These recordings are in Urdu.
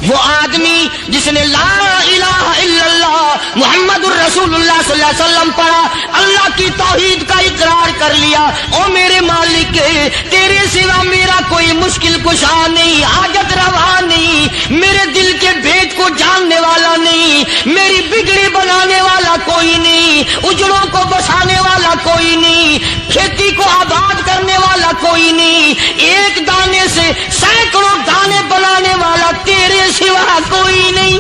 وہ آدمی جس نے لا الہ الا اللہ محمد الرسول اللہ صلی اللہ علیہ وسلم پڑھا، اللہ کی توحید کا اقرار کر لیا، او میرے مالک تیرے سوا میرا کوئی مشکل کشا نہیں، حاجت روا نہیں، میرے دل کے بھید کو جاننے والا نہیں، میری بگڑی بنانے والا کوئی نہیں، اجڑوں کو بسانے والا کوئی نہیں، کھیتی کو آباد کرنے والا کوئی نہیں، ایک دانے سے سینکڑوں دانے بنانے والا تیرے سوا کوئی نہیں۔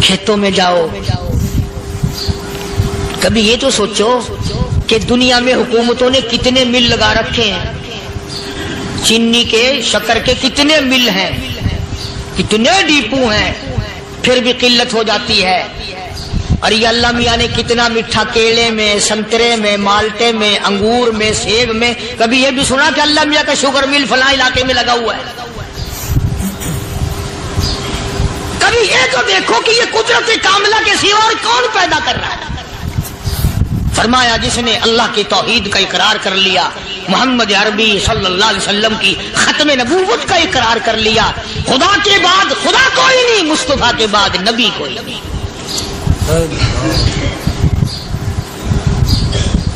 کھیتوں میں جاؤ، کبھی یہ تو سوچو کہ دنیا میں حکومتوں نے کتنے مل لگا رکھے ہیں، چینی کے شکر کے کتنے مل ہیں، کتنے ڈیپو ہیں، پھر بھی قلت ہو جاتی ہے۔ اور یہ اللہ میاں نے کتنا میٹھا کیلے میں، سنترے میں، مالٹے میں، انگور میں، سیب میں، کبھی یہ بھی سنا کہ اللہ میاں کا شوگر مل فلاں علاقے میں لگا ہوا ہے؟ کبھی یہ تو دیکھو کہ یہ قدرت کاملہ کے سوا اور کون پیدا کر رہا ہے؟ فرمایا جس نے اللہ کی توحید کا اقرار کر لیا، محمد عربی صلی اللہ علیہ وسلم کی ختم نبوت کا اقرار کر لیا، خدا کے بعد خدا کوئی نہیں، مصطفیٰ کے بعد نبی کوئی نہیں۔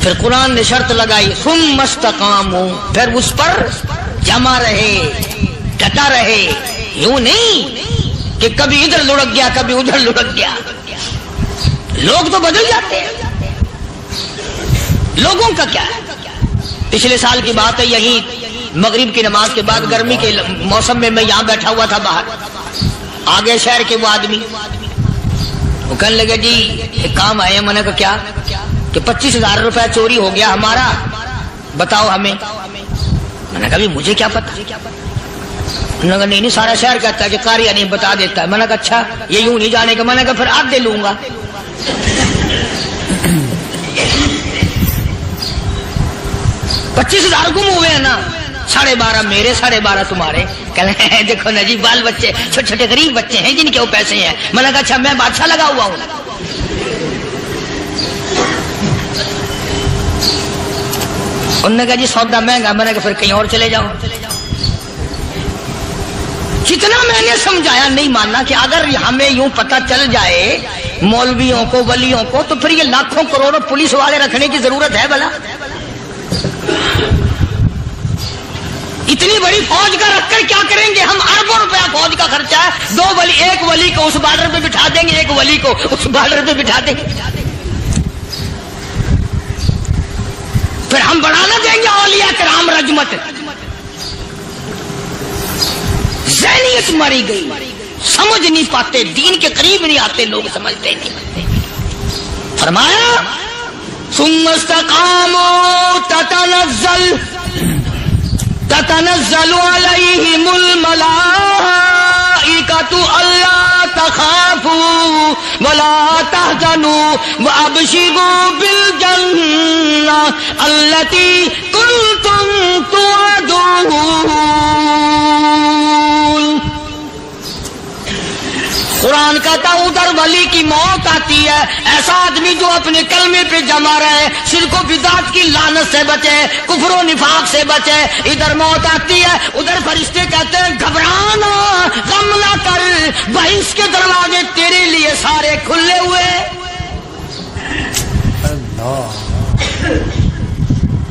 پھر قرآن نے شرط لگائی ثم استقاموا، پھر اس پر جمع رہے، ڈٹا رہے، یوں نہیں کہ کبھی ادھر لڑک گیا کبھی ادھر لڑک گیا۔ لوگ تو بدل جاتے ہیں، لوگوں کا کیا ہے؟ پچھلے سال کی بات ہے، یہی مغرب کی نماز کے بعد گرمی کے موسم میں میں یہاں بیٹھا ہوا تھا باہر، آگے شہر کے وہ آدمی وہ کہنے لگے جی ایک کام آئے ہیں۔ میں نے کہا کیا؟ کہ 25,000 روپے چوری ہو گیا ہمارا، بتاؤ ہمیں۔ میں نے کہا مجھے کیا پتا؟ انہوں نے کہا نہیں سارا شہر کہتا ہے کہ قاریہ نہیں بتا دیتا ہے۔ میں نے کہا اچھا یہ یوں نہیں جانے کا؟ میں نے کہا پھر آدھے لوں گا۔ $25,000 گم ہوئے ہیں نا، 12.5 میرے 12.5 تمہارے۔ کہنے ہیں دیکھو نا جی بال بچے چھوٹے چھوٹے غریب بچے ہیں جن کے وہ پیسے ہیں۔ میں نے کہا اچھا میں بادشاہ لگا ہوا ہوں؟ انہوں نے کہا جی سودا مہنگا۔ میں نے کہا پھر کہیں اور چلے جاؤ۔ جتنا میں نے سمجھایا نہیں ماننا کہ اگر ہمیں یوں پتہ چل جائے مولویوں کو ولیوں کو تو پھر یہ لاکھوں کروڑوں پولیس والے رکھنے کی ضرورت ہے بھلا؟ اتنی بڑی فوج کا رکھ کر کیا کریں گے ہم؟ اربوں روپیہ فوج کا خرچہ ہے، ایک ولی کو اس بارڈر پہ بٹھا دیں گے، ایک ولی کو اس بارڈر پہ بٹھا دیں گے، پھر ہم بڑھانا دیں گے اولیاء کرام رجمت۔ ذہنیت مری گئی، سمجھ نہیں پاتے، دین کے قریب نہیں آتے لوگ، سمجھتے نہیں۔ فرمایا ثم استقاموا تتنزل عليهم الملائكة ألا تخافوا ولا تحزنوا وأبشروا بالجنة التي كنتم توعدون۔ قرآن کہتا ادھر ولی کی موت آتی ہے، ایسا آدمی جو اپنے کلمے پہ جمع رہے، شرک و بدعت کی لعنت سے بچے، کفر و نفاق سے بچے۔ ادھر موت آتی ہے، ادھر فرشتے کہتے ہیں گھبرانا، غم نہ کر، بہشت کے دروازے تیرے لیے سارے کھلے ہوئے۔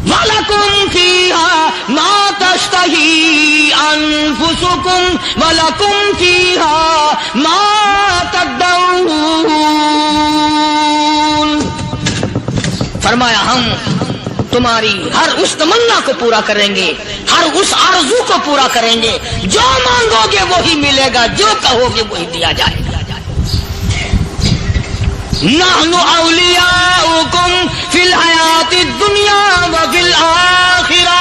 وَلَكُمْ فِيهَا مَا تَشْتَهِي أَنفُسُكُمْ وَلَكُمْ فِيهَا مَا تَدَّعُونَ۔ فرمایا ہم تمہاری ہر اس تمنا کو پورا کریں گے، ہر اس آرزو کو پورا کریں گے، جو مانگو گے وہی ملے گا، جو کہو گے وہی دیا جائے گا۔ نحن اولیاؤکم فی الحیات الدنیا وفی الآخرہ،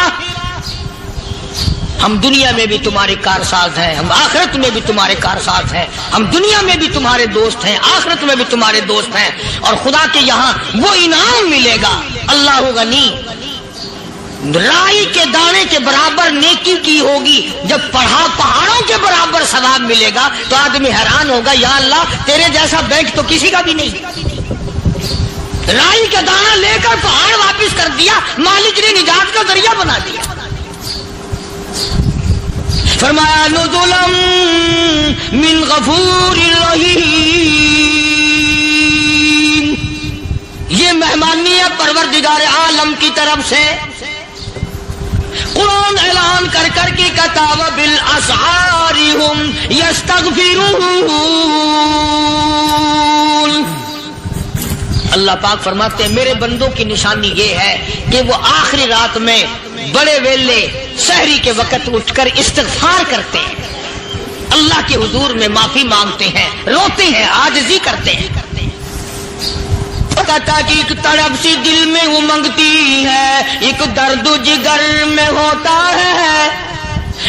ہم دنیا میں بھی تمہارے کارساز ہیں، ہم آخرت میں بھی تمہارے کارساز ہیں، ہم دنیا میں بھی تمہارے دوست ہیں، آخرت میں بھی تمہارے دوست ہیں، اور خدا کے یہاں وہ انعام ملے گا۔ اللہ غنی، رائی کے دانے کے برابر نیکی کی ہوگی، جب پہاڑوں کے برابر ثواب ملے گا تو آدمی حیران ہوگا، یا اللہ تیرے جیسا بینک تو کسی کا بھی نہیں۔ رائی کا دانہ لے کر پہاڑ واپس کر دیا، مالک نے نجات کا ذریعہ بنا دیا۔ فرمایا نزلا من غفور رحیم، یہ مہمانی ہے پروردگار عالم کی طرف سے۔ قرآن اعلان کر کر کے کہتا وبالاسحار هم یستغفرون۔ اللہ پاک فرماتے ہیں میرے بندوں کی نشانی یہ ہے کہ وہ آخری رات میں بڑے ویلے سحری کے وقت اٹھ کر استغفار کرتے ہیں، اللہ کے حضور میں معافی مانگتے ہیں، روتے ہیں، عاجزی کرتے ہیں۔ کہتا کہ ایک تڑپ سی دل میں امنگتی ہے، ایک درد جگر میں ہوتا ہے،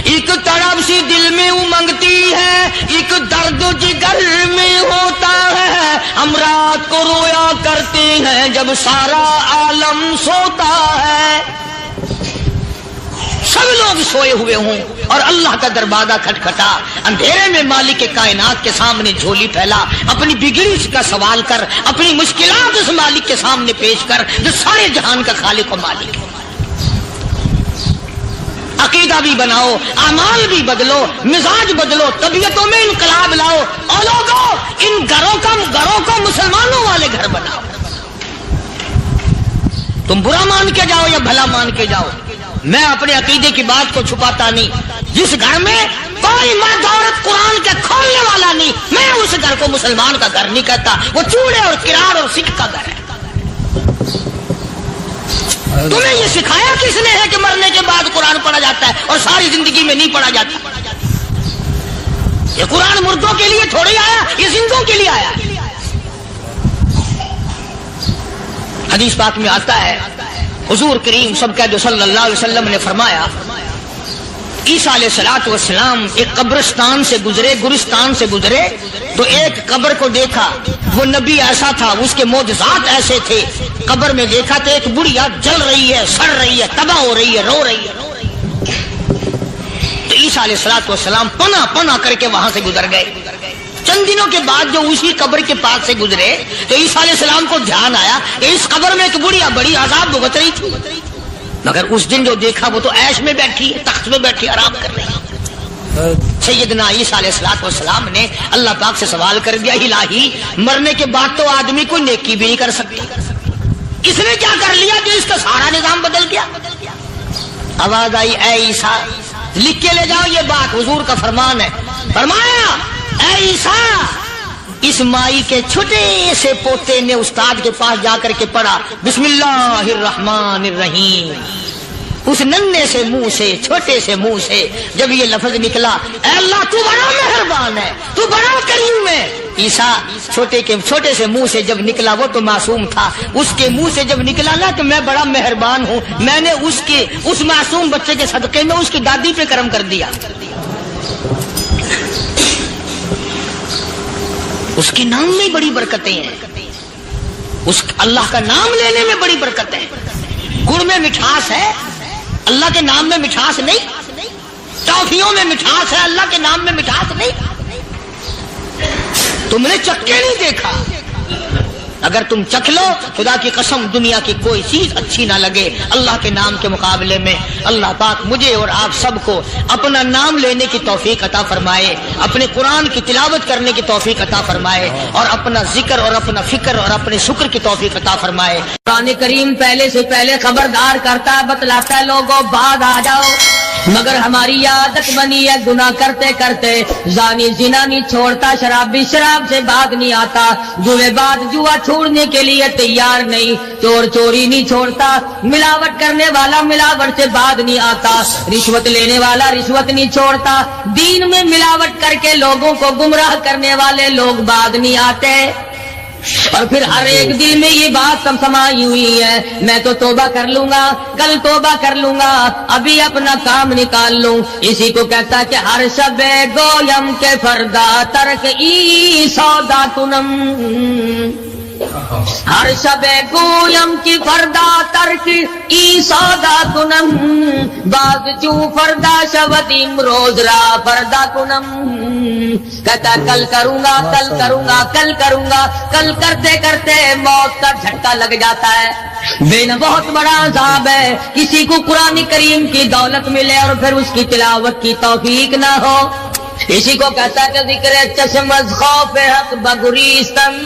ایک تڑپ سی دل میں امنگتی ہے، ایک درد جگر میں ہوتا ہے۔ ہم رات کو رویا کرتے ہیں جب سارا عالم سوتا ہے۔ سب لوگ سوئے ہوئے ہوں اور اللہ کا دروازہ کھٹکھٹا، اندھیرے میں مالک کے کائنات کے سامنے جھولی پھیلا، اپنی بگڑی کا سوال کر، اپنی مشکلات اس مالک کے سامنے پیش کر جو سارے جہان کا خالق و مالک ہے۔ عقیدہ بھی بناؤ، اعمال بھی بدلو، مزاج بدلو، طبیعتوں میں انقلاب لاؤ، اور لوگوں ان گھروں کو مسلمانوں والے گھر بناؤ۔ تم برا مان کے جاؤ یا بھلا مان کے جاؤ، میں اپنے عقیدے کی بات کو چھپاتا نہیں۔ جس گھر میں کوئی مرد عورت قرآن کے کھولنے والا نہیں، میں اس گھر کو مسلمان کا گھر نہیں کہتا، وہ چوڑے اور کرار اور سکھ کا گھر ہے۔ تمہیں یہ سکھایا کس نے ہے کہ مرنے کے بعد قرآن پڑھا جاتا ہے اور ساری زندگی میں نہیں پڑھا جاتا؟ یہ قرآن مردوں کے لیے تھوڑی آیا، یہ زندوں کے لیے آیا۔ حدیث پاک میں آتا ہے حضور کریم سب کہہ دو صلی اللہ علیہ وسلم نے فرمایا عیسیٰ علیہ الصلوۃ والسلام ایک قبرستان سے گزرے، گورستان سے گزرے تو ایک قبر کو دیکھا، وہ نبی ایسا تھا، اس کے معجزات ایسے تھے۔ قبر میں دیکھا تو ایک بڑھیا جل رہی ہے، سڑ رہی ہے، تباہ ہو رہی ہے، رو رہی ہے۔ تو عیسیٰ علیہ الصلوۃ والسلام پناہ کر کے وہاں سے گزر گئے۔ چند دنوں کے بعد جو اسی قبر کے پاس سے گزرے تو عیسیٰ علیہ السلام کو دھیان آیا کہ اس قبر میں ایک بڑھیا بڑی عذاب بھگت رہی تھی، مگر اس دن جو دیکھا وہ تو عیش میں بیٹھی ہے، تخت میں بیٹھی آرام کر رہی ہے۔ سیدنا عیسیٰ علیہ السلام نے اللہ پاک سے سوال کر دیا، الہی مرنے کے بعد تو آدمی کوئی نیکی بھی نہیں کر سکتا، اس نے کیا کر لیا کہ اس کا سارا نظام بدل گیا؟ آواز آئی اے عیسیٰ لکھ کے لے جاؤ، یہ بات حضور کا فرمان ہے۔ فرمایا اے عیسیٰ اس مائی کے چھوٹے سے پوتے نے استاد کے پاس جا کر کے پڑھا بسم اللہ الرحمن الرحیم، اس ننھے سے منہ سے، چھوٹے سے منہ سے جب یہ لفظ نکلا اے اللہ تو بڑا مہربان ہے، تو بڑا کریم ہے۔ عیسیٰ چھوٹے سے منہ سے جب نکلا، وہ تو معصوم تھا، اس کے منہ سے جب نکلا نا تو میں بڑا مہربان ہوں، میں نے اس معصوم بچے کے صدقے میں اس کی دادی پہ کرم کر دیا۔ اس کے نام میں بڑی برکتیں ہیں، اس اللہ کا نام لینے میں بڑی برکتیں ہیں۔ گڑ میں مٹھاس ہے، اللہ کے نام میں مٹھاس نہیں۔ ٹافیوں میں مٹھاس ہے، اللہ کے نام میں مٹھاس نہیں۔ تم نے چکھ کے نہیں دیکھا، اگر تم چکھ لو خدا کی قسم دنیا کی کوئی چیز اچھی نہ لگے اللہ کے نام کے مقابلے میں۔ اللہ پاک مجھے اور آپ سب کو اپنا نام لینے کی توفیق عطا فرمائے، اپنے قرآن کی تلاوت کرنے کی توفیق عطا فرمائے، اور اپنا ذکر اور اپنا فکر اور اپنے شکر کی توفیق عطا فرمائے۔ قرآن کریم پہلے سے پہلے خبردار کرتا ہے، بتلاتا ہے لوگوں بعد آ جاؤ، مگر ہماری عادت بنی ہے گناہ کرتے کرتے زانی زنا نہیں چھوڑتا، شرابی شراب سے باغ نہیں آتا، جوے بعد جوا چھوڑنے کے لیے تیار نہیں، چور چوری نہیں چھوڑتا، ملاوٹ کرنے والا ملاوٹ سے بعد نہیں آتا، رشوت لینے والا رشوت نہیں چھوڑتا، دین میں ملاوٹ کر کے لوگوں کو گمراہ کرنے والے لوگ بعد نہیں آتے۔ اور پھر ہر ایک دل میں یہ بات سب سمائی ہوئی ہے، میں تو توبہ کر لوں گا، کل توبہ کر لوں گا، ابھی اپنا کام نکال لوں۔ اسی کو کہتا کہ ہر شب گویم کے فردا ترک ای سودا کنم، ہر شب گویم کی فردا ترک ای سودا کنم، بعد چوں فردا شود امروز را فردا کنم۔ کہتا کل کروں گا کل کروں گا کل کروں گا، کل کرتے کرتے موت کا جھٹکا لگ جاتا ہے۔ بین بہت بڑا عذاب ہے کسی کو قرآن کریم کی دولت ملے اور پھر اس کی تلاوت کی توفیق نہ ہو۔ اسی کو کہتا ہے کہ ذکر چشم از خوف حق بگریستن،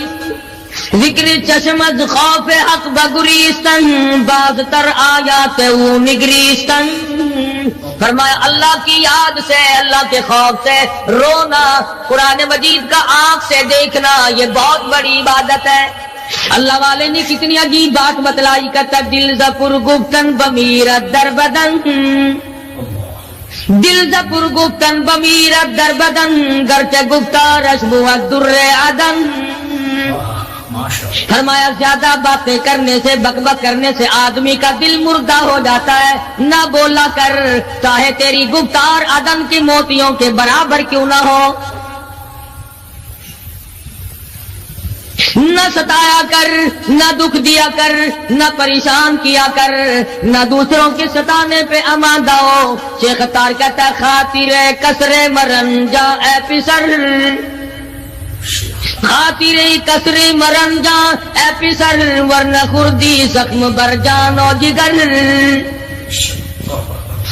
ذکر چشم از خوف حق بگریستن، باز تر آیات او نگریستن۔ فرمایا اللہ کی یاد سے، اللہ کے خوف سے رونا، قرآن مجید کا آنکھ سے دیکھنا، یہ بہت بڑی عبادت ہے۔ اللہ والے نے کتنی عجیب بات بتلائی، کہتا دل زپر گفتن بمیرت در بدن، دل زپر گفتن بمیرت در بدن، گرچہ گفتار اشبوت در عدن۔ فرمایا زیادہ باتیں کرنے سے، بک بک کرنے سے آدمی کا دل مردہ ہو جاتا ہے۔ نہ بولا کر، چاہے تیری گفتار عدن کی موتیوں کے برابر کیوں نہ ہو۔ نہ ستایا کر، نہ دکھ دیا کر، نہ پریشان کیا کر، نہ دوسروں کے ستانے پہ آمادہ ہو۔ شیخ تار کہتا خاطر کسر مرن جا اے پسر، خاطر کسر مرن جا اے پسر، ورنہ خردی زخم بر جان و جگر۔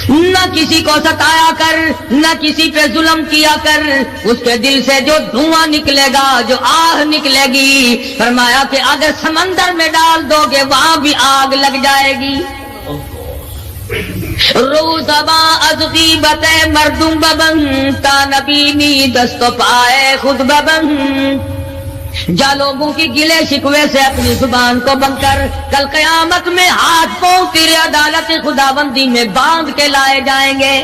نہ کسی کو ستایا کر، نہ کسی پہ ظلم کیا کر، اس کے دل سے جو دھواں نکلے گا، جو آہ نکلے گی، فرمایا کہ اگر سمندر میں ڈال دو گے وہاں بھی آگ لگ جائے گی۔ روزبا از غیبت مردم ببن، تا نبینی دست و پائے خود ببن۔ جا لوگوں کی گلے شکوے سے اپنی زبان کو بند کر، کل قیامت میں ہاتھ پاؤں تیرے عدالت خداوندی میں باندھ کے لائے جائیں گے۔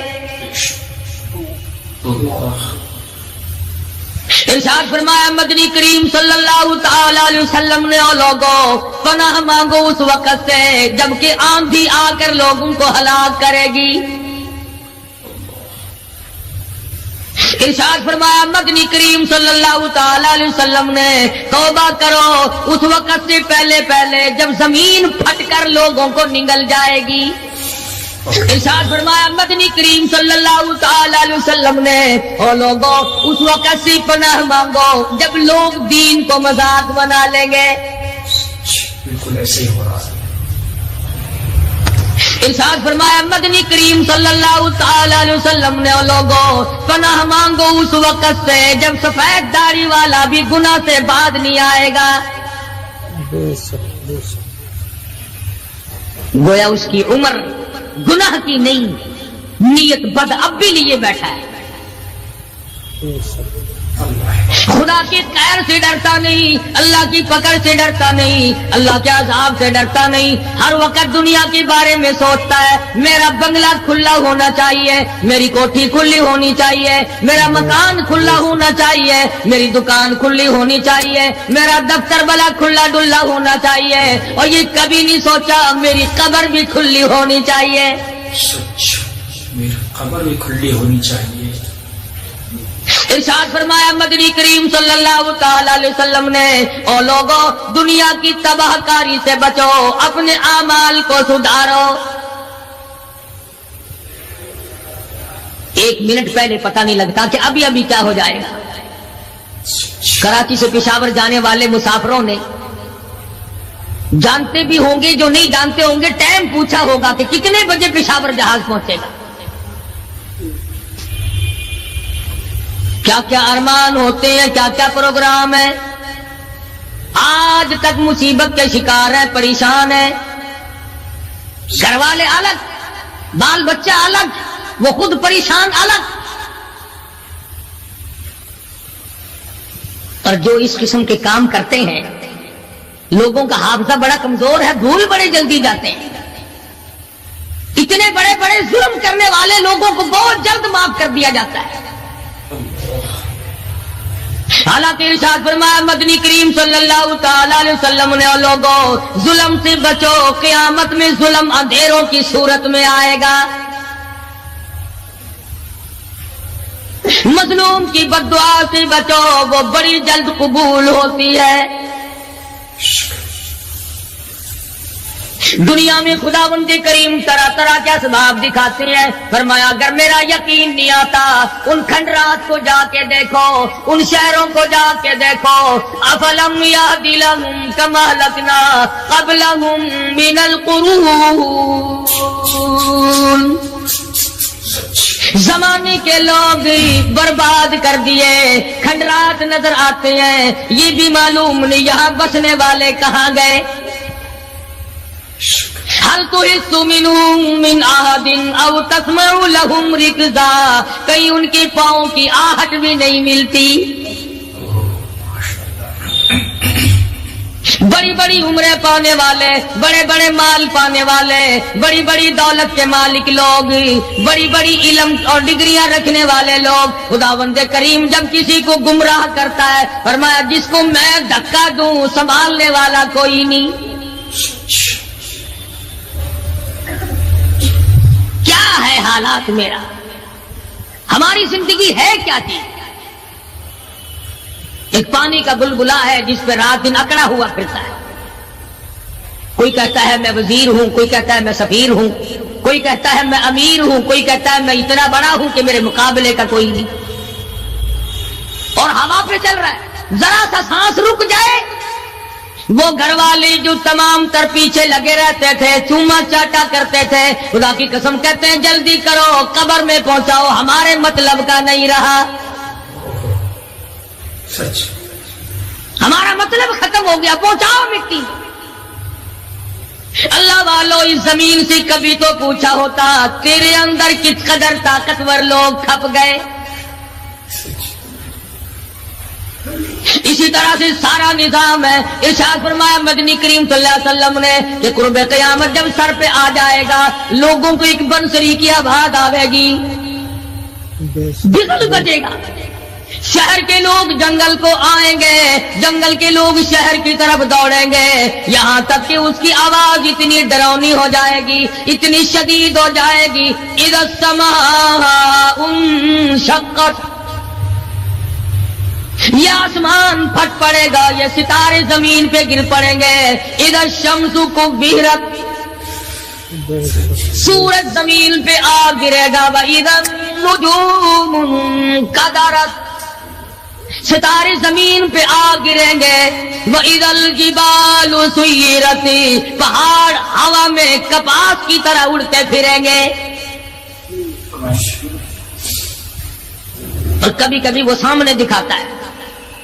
ارشاد فرمایا مدنی کریم صلی اللہ تعالی علیہ وسلم نے، او لوگوں پناہ مانگو اس وقت سے جبکہ آندھی آ کر لوگوں کو ہلاک کرے گی۔ ارشاد فرمایا مدنی کریم صلی اللہ تعالی علیہ وسلم نے، توبہ کرو اس وقت سے پہلے پہلے جب زمین پھٹ کر لوگوں کو نگل جائے گی۔ ارشاد فرمایا مدنی کریم صلی اللہ تعالی علیہ وسلم نے، او لوگوں اس وقت سے پناہ مانگو جب لوگ دین کو مذاق بنا لیں گے۔ بالکل ایسے ہی ہو رہا ہے۔ ارشاد فرمایا مدنی کریم صلی اللہ تعالی علیہ وسلم نے، او لوگوں پناہ مانگو اس وقت سے جب سفید داڑھی والا بھی گناہ سے بعد نہیں آئے گا۔ گویا اس کی عمر گناہ کی نہیں، نیت بد اب بھی لیے بیٹھا ہے۔ خدا کی قہر سے ڈرتا نہیں، اللہ کی پکڑ سے ڈرتا نہیں، اللہ کے عذاب سے ڈرتا نہیں، ہر وقت دنیا کے بارے میں سوچتا ہے میرا بنگلہ کھلا ہونا چاہیے، میری کوٹھی کھلی ہونی چاہیے، میرا مکان کھلا ہونا چاہیے، میری دکان کھلی ہونی چاہیے، میرا دفتر بلا کھلا ڈلا ہونا چاہیے، اور یہ کبھی نہیں سوچا میری قبر بھی کھلی ہونی چاہیے۔ سچ، میری قبر بھی کھلی ہونی چاہیے۔ ارشاد فرمایا مدنی کریم صلی اللہ تعالی علیہ وسلم نے، او لوگوں دنیا کی تباہ کاری سے بچو، اپنے اعمال کو سدھارو۔ ایک منٹ پہلے پتہ نہیں لگتا کہ ابھی ابھی کیا ہو جائے گا۔ کراچی سے پشاور جانے والے مسافروں نے جانتے بھی ہوں گے، جو نہیں جانتے ہوں گے ٹائم پوچھا ہوگا کہ کتنے بجے پشاور جہاز پہنچے گا۔ کیا کیا ارمان ہوتے ہیں، کیا کیا پروگرام ہے۔ آج تک مصیبت کے شکار ہیں، پریشان ہیں، گھر والے الگ، بال بچہ الگ، وہ خود پریشان الگ۔ اور جو اس قسم کے کام کرتے ہیں لوگوں کا حافظہ بڑا کمزور ہے، بھول بڑے جلدی جاتے ہیں۔ اتنے بڑے بڑے ظلم کرنے والے لوگوں کو بہت جلد معاف کر دیا جاتا ہے۔ حالانکہ ارشاد فرمایا مدنی کریم صلی اللہ تعالی علیہ وسلم نے، لوگوں ظلم سے بچو، قیامت میں ظلم اندھیروں کی صورت میں آئے گا۔ مظلوم کی بد دعا سے بچو، وہ بڑی جلد قبول ہوتی ہے۔ دنیا میں خداوند کریم طرح طرح کے اسباب دکھاتے ہیں. فرمایا اگر میرا یقین نہیں آتا ان کھنڈرات کو جا کے دیکھو, ان شہروں کو جا کے دیکھو. افلم یہد لہم کما اہلکنا قبلہم من القرون, زمانے کے لوگ برباد کر دیے, کھنڈرات نظر آتے ہیں, یہ بھی معلوم نہیں یہاں بسنے والے کہاں گئے. حل تحس منہم من احد او تسمع لہم رکزا, کہیں ان کے پاؤں کی آہٹ بھی نہیں ملتی. بڑی بڑی عمریں پانے والے, بڑے بڑے مال پانے والے, بڑی بڑی دولت کے مالک لوگ, بڑی بڑی علم اور ڈگریاں رکھنے والے لوگ, خداوند کریم جب کسی کو گمراہ کرتا ہے فرمایا جس کو میں دھکا دوں سنبھالنے والا کوئی نہیں. کیا ہے حالات میرا, ہماری زندگی ہے کیا چیز؟ ایک پانی کا بلبلا ہے جس پہ رات دن اکڑا ہوا پھرتا ہے. کوئی کہتا ہے میں وزیر ہوں, کوئی کہتا ہے میں سفیر ہوں, کوئی کہتا ہے میں امیر ہوں, کوئی کہتا ہے میں اتنا بڑا ہوں کہ میرے مقابلے کا کوئی نہیں. اور ہوا پہ چل رہا ہے, ذرا سا سانس رک جائے وہ گھر والے جو تمام تر پیچھے لگے رہتے تھے, چوما چاٹا کرتے تھے, خدا کی قسم کہتے ہیں جلدی کرو قبر میں پہنچاؤ, ہمارے مطلب کا نہیں رہا, سچ ہمارا مطلب ختم ہو گیا, پہنچاؤ مٹی. اللہ والو اس زمین سے کبھی تو پوچھا ہوتا تیرے اندر کس قدر طاقتور لوگ کھپ گئے. اسی طرح سے سارا نظام ہے. ارشاد فرمایا مدنی کریم صلی اللہ علیہ وسلم نے کہ قرب قیامت جب سر پہ آ جائے گا لوگوں کو ایک بنسری کی آواز آئے گی, بگل بجے گا. شہر کے لوگ جنگل کو آئیں گے, جنگل کے لوگ شہر کی طرف دوڑیں گے, یہاں تک کہ اس کی آواز اتنی ڈراؤنی ہو جائے گی, اتنی شدید ہو جائے گی. اذا السماء انشقت, یہ آسمان پھٹ پڑے گا, یہ ستارے زمین پہ گر پڑیں گے. اذا الشمس کبرت, سورج زمین پہ آ گرے گا. واذا النجوم انکدرت, ستارے زمین پہ آ گریں گے. وَإِذَا الْجِبَالُ سُيِّرَتْ, پہاڑ ہوا میں کپاس کی طرح اڑتے پھریں گے. اور کبھی کبھی وہ سامنے دکھاتا ہے,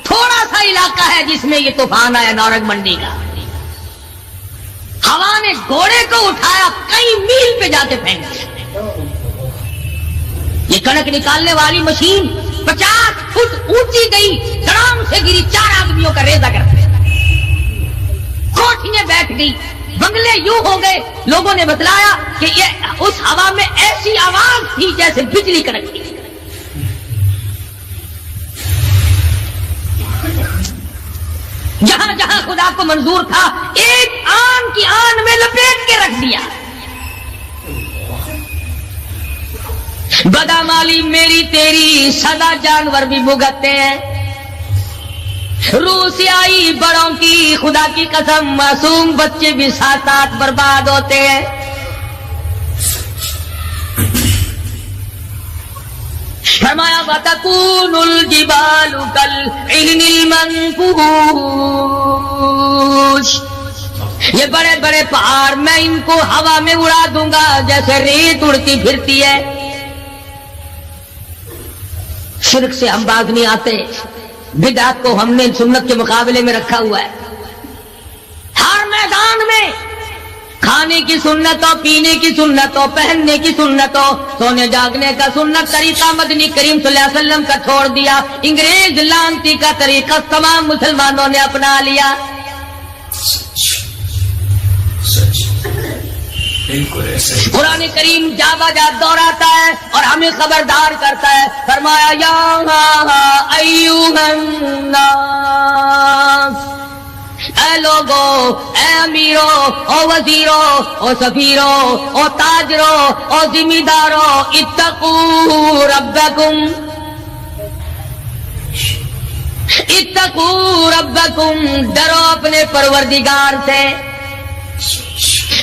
تھوڑا سا علاقہ ہے جس میں یہ طوفان آیا نورنگ منڈی کا, ہوا نے گھوڑے کو اٹھایا کئی میل پہ جاتے پھینک. یہ کڑک نکالنے والی مشین 50 فٹ اونچی گئی, دھڑام سے گری, 4 آدمیوں کا ریزہ کرتے, کوٹھیاں بیٹھ گئی, بنگلے یوں ہو گئے. لوگوں نے بتلایا کہ یہ اس ہوا میں ایسی آواز تھی جیسے بجلی کڑکتی. جہاں جہاں خدا کو منظور تھا ایک آن کی آن میں لپیٹ کے رکھ دیا. بدامالی میری تیری سدا جانور بھی بھگتتے ہیں. روح سے آئی بڑوں کی خدا کی قسم معصوم بچے بھی ساتھ ساتھ برباد ہوتے ہیں. فرمایا وَتَكُونُ الْجِبَالُ كَالْعِهْنِ الْمَنْفُوشِ, یہ بڑے بڑے پہاڑ میں ان کو ہوا میں اڑا دوں گا جیسے ریت اڑتی پھرتی ہے. شرک سے ہم باز نہیں آتے, بدعت کو ہم نے سنت کے مقابلے میں رکھا ہوا ہے. ہر میدان میں کھانے کی سنت ہو, پینے کی سنت ہو, پہننے کی سنت ہو, سونے جاگنے کا سنت طریقہ مدنی کریم صلی اللہ علیہ وسلم کا چھوڑ دیا. انگریز لانتی کا طریقہ تمام مسلمانوں نے اپنا لیا. قرآن کریم جا بجا دوہراتا ہے اور ہمیں خبردار کرتا ہے. فرمایا یا ایھا الناس, اے لوگو, اے امیرو, او وزیرو, او سفیرو, او تاجرو, او ذمہ دارو, اتقوا ربکم, اتقوا ربکم, ڈرو اپنے پروردگار سے.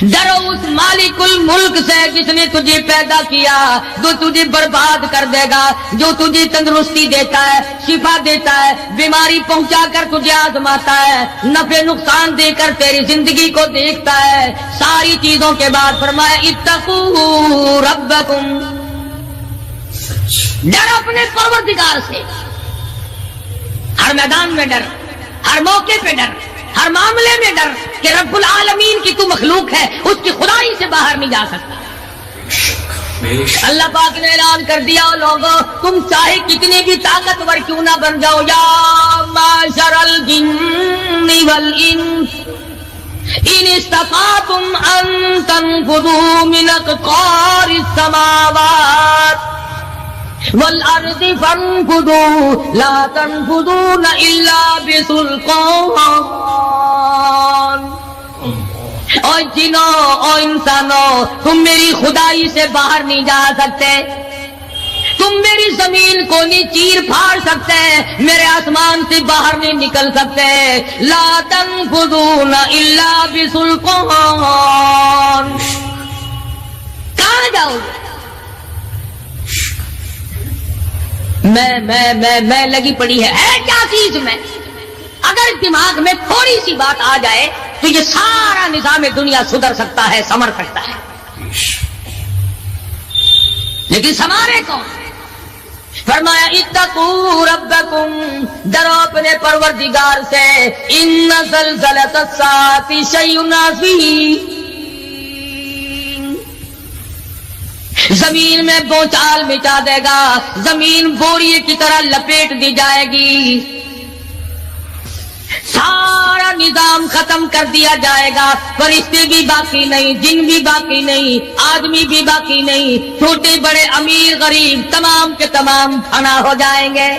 ڈرو اس مالک الملک سے جس نے تجھے پیدا کیا، جو تجھے برباد کر دے گا، جو تجھے تندرستی دیتا ہے، شفا دیتا ہے، بیماری پہنچا کر تجھے آزماتا ہے، نفع نقصان دے کر تیری زندگی کو دیکھتا ہے۔ ساری چیزوں کے بعد فرمایا اتقوا ربکم، ڈر اپنے پروردگار سے، ہر میدان میں ڈر، ہر موقع پہ ڈر، ہر معاملے میں ڈر کہ رب العالمین کی تو مخلوق ہے، اس کی خدائی سے باہر نہیں جا سکتا۔ اللہ پاک نے اعلان کر دیا لوگوں تم چاہے کتنے بھی طاقتور کیوں نہ بن جاؤ، یا معشر الجن والانس ان استطعتم ان تنفذوا من اقطار السماوات والارض فانفذوا لا تنفذون الا بسلطان۔ اور جنوں اور انسانوں تم میری خدائی سے باہر نہیں جا سکتے، تم میری زمین کو نہیں چیر پھاڑ سکتے، میرے آسمان سے باہر نہیں نکل سکتے۔ لا تنفذون الا بسلطان، کہاں جاؤ گے؟ میں لگی پڑی ہے کیا چیز میں؟ اگر دماغ میں تھوڑی سی بات آ جائے تو یہ سارا نظام دنیا سدھر سکتا ہے، سمر سکتا ہے، لیکن سمارے کون؟ فرمایا اتقوا ربکم، ڈرو اپنے پروردگار سے، ان زلزلۃ الساعۃ شیء عظیم، زمین میں بوچھال مٹا دے گا، زمین بوریے کی طرح لپیٹ دی جائے گی، سارا نظام ختم کر دیا جائے گا، فرشتے بھی باقی نہیں، جن بھی باقی نہیں، آدمی بھی باقی نہیں، چھوٹے بڑے امیر غریب تمام کے تمام فنا ہو جائیں گے،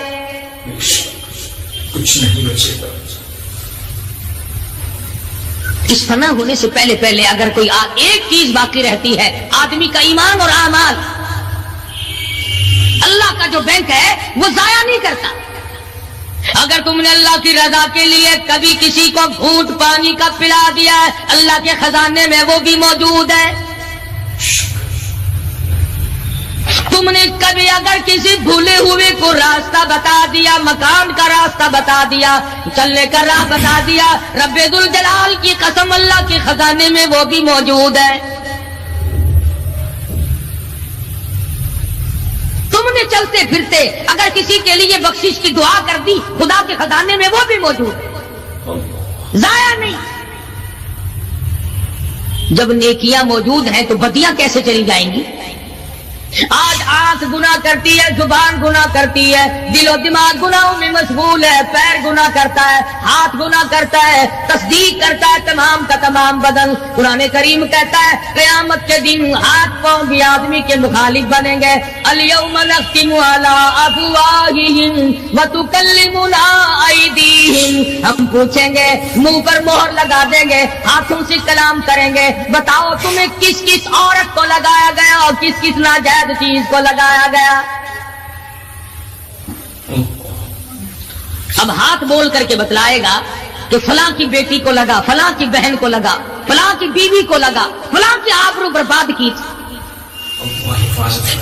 کچھ نہیں بچے گا۔ اس فنا ہونے سے پہلے پہلے اگر کوئی ایک چیز باقی رہتی ہے، آدمی کا ایمان اور اعمال، اللہ کا جو بینک ہے وہ ضائع نہیں کرتا۔ اگر تم نے اللہ کی رضا کے لیے کبھی کسی کو گھونٹ پانی کا پلا دیا ہے، اللہ کے خزانے میں وہ بھی موجود ہے۔ تم نے کبھی اگر کسی بھولے ہوئے کو راستہ بتا دیا، مکان کا راستہ بتا دیا، چلنے کا راہ بتا دیا، رب ذوالجلال کی قسم اللہ کے خزانے میں وہ بھی موجود ہے۔ تم نے چلتے پھرتے اگر کسی کے لیے بخشش کی دعا کر دی، خدا کے خزانے میں وہ بھی موجود ہے، ضائع نہیں۔ جب نیکیاں موجود ہیں تو بدیاں کیسے چلی جائیں گی؟ آج آنکھ گناہ کرتی ہے، زبان گناہ کرتی ہے، دل و دماغ گناہوں میں مشغول ہے، پیر گناہ کرتا ہے، ہاتھ گناہ کرتا ہے، تصدیق کرتا ہے تمام کا تمام بدن۔ قرآن کریم کہتا ہے قیامت کے دن ہاتھ پاؤں بھی آدمی کے مخالف بنیں گے۔ الیوم نختم علی افواہہم وتکلمنا ایدیہم، ہم پوچھیں گے، منہ پر مہر لگا دیں گے، ہاتھوں سے کلام کریں گے، بتاؤ تمہیں کس کس عورت کو لگایا گیا اور کس کس ناجائز چیز کو لگایا گیا۔ اب ہاتھ بول کر کے بتلائے گا کہ فلاں کی بیٹی کو لگا، فلاں کی بہن کو لگا، فلاں کی بیوی کو لگا، فلاں کی آبرو برباد کی تھی۔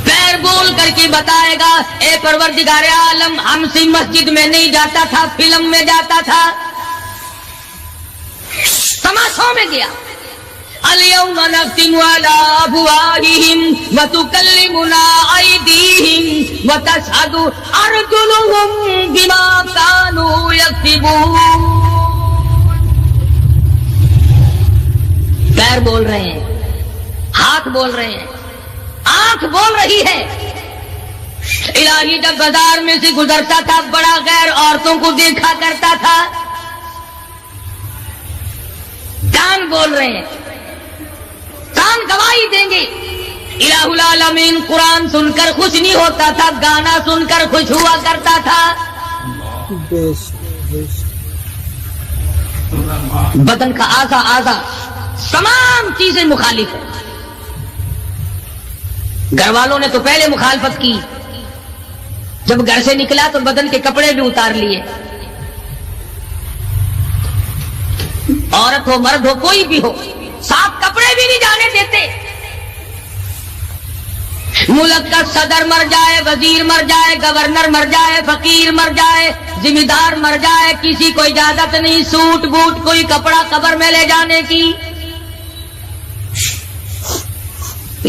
پیر بول کر کے بتائے گا اے پروردگار عالم، ہم سے مسجد میں نہیں جاتا تھا، فلم میں جاتا تھا، تماشوں میں گیا۔ اليوم نختم على افواههم وتكلمنا ايديهم وتشهد ارجلهم بما كانوا يكسبون۔ پیر بول رہے ہیں، ہاتھ بول رہے ہیں، آنکھ بول رہی ہے۔ الہی جب بازار میں سے گزرتا تھا بڑا غیر عورتوں کو دیکھا کرتا تھا، کان بول رہے ہیں، کان گواہی دیں گے۔ الہ العالمین قرآن سن کر خوش نہیں ہوتا تھا، گانا سن کر خوش ہوا کرتا تھا۔ بدن کا اعضا تمام چیزیں مخالف ہیں۔ گھر والوں نے تو پہلے مخالفت کی، جب گھر سے نکلا تو بدن کے کپڑے بھی اتار لیے، عورت ہو مرد ہو کوئی بھی ہو، صاف کپڑے بھی نہیں جانے دیتے. ملک کا صدر مر جائے، وزیر مر جائے، گورنر مر جائے، فقیر مر جائے، ذمہ دار مر جائے، کسی کو اجازت نہیں سوٹ بوٹ کوئی کپڑا قبر میں لے جانے کی.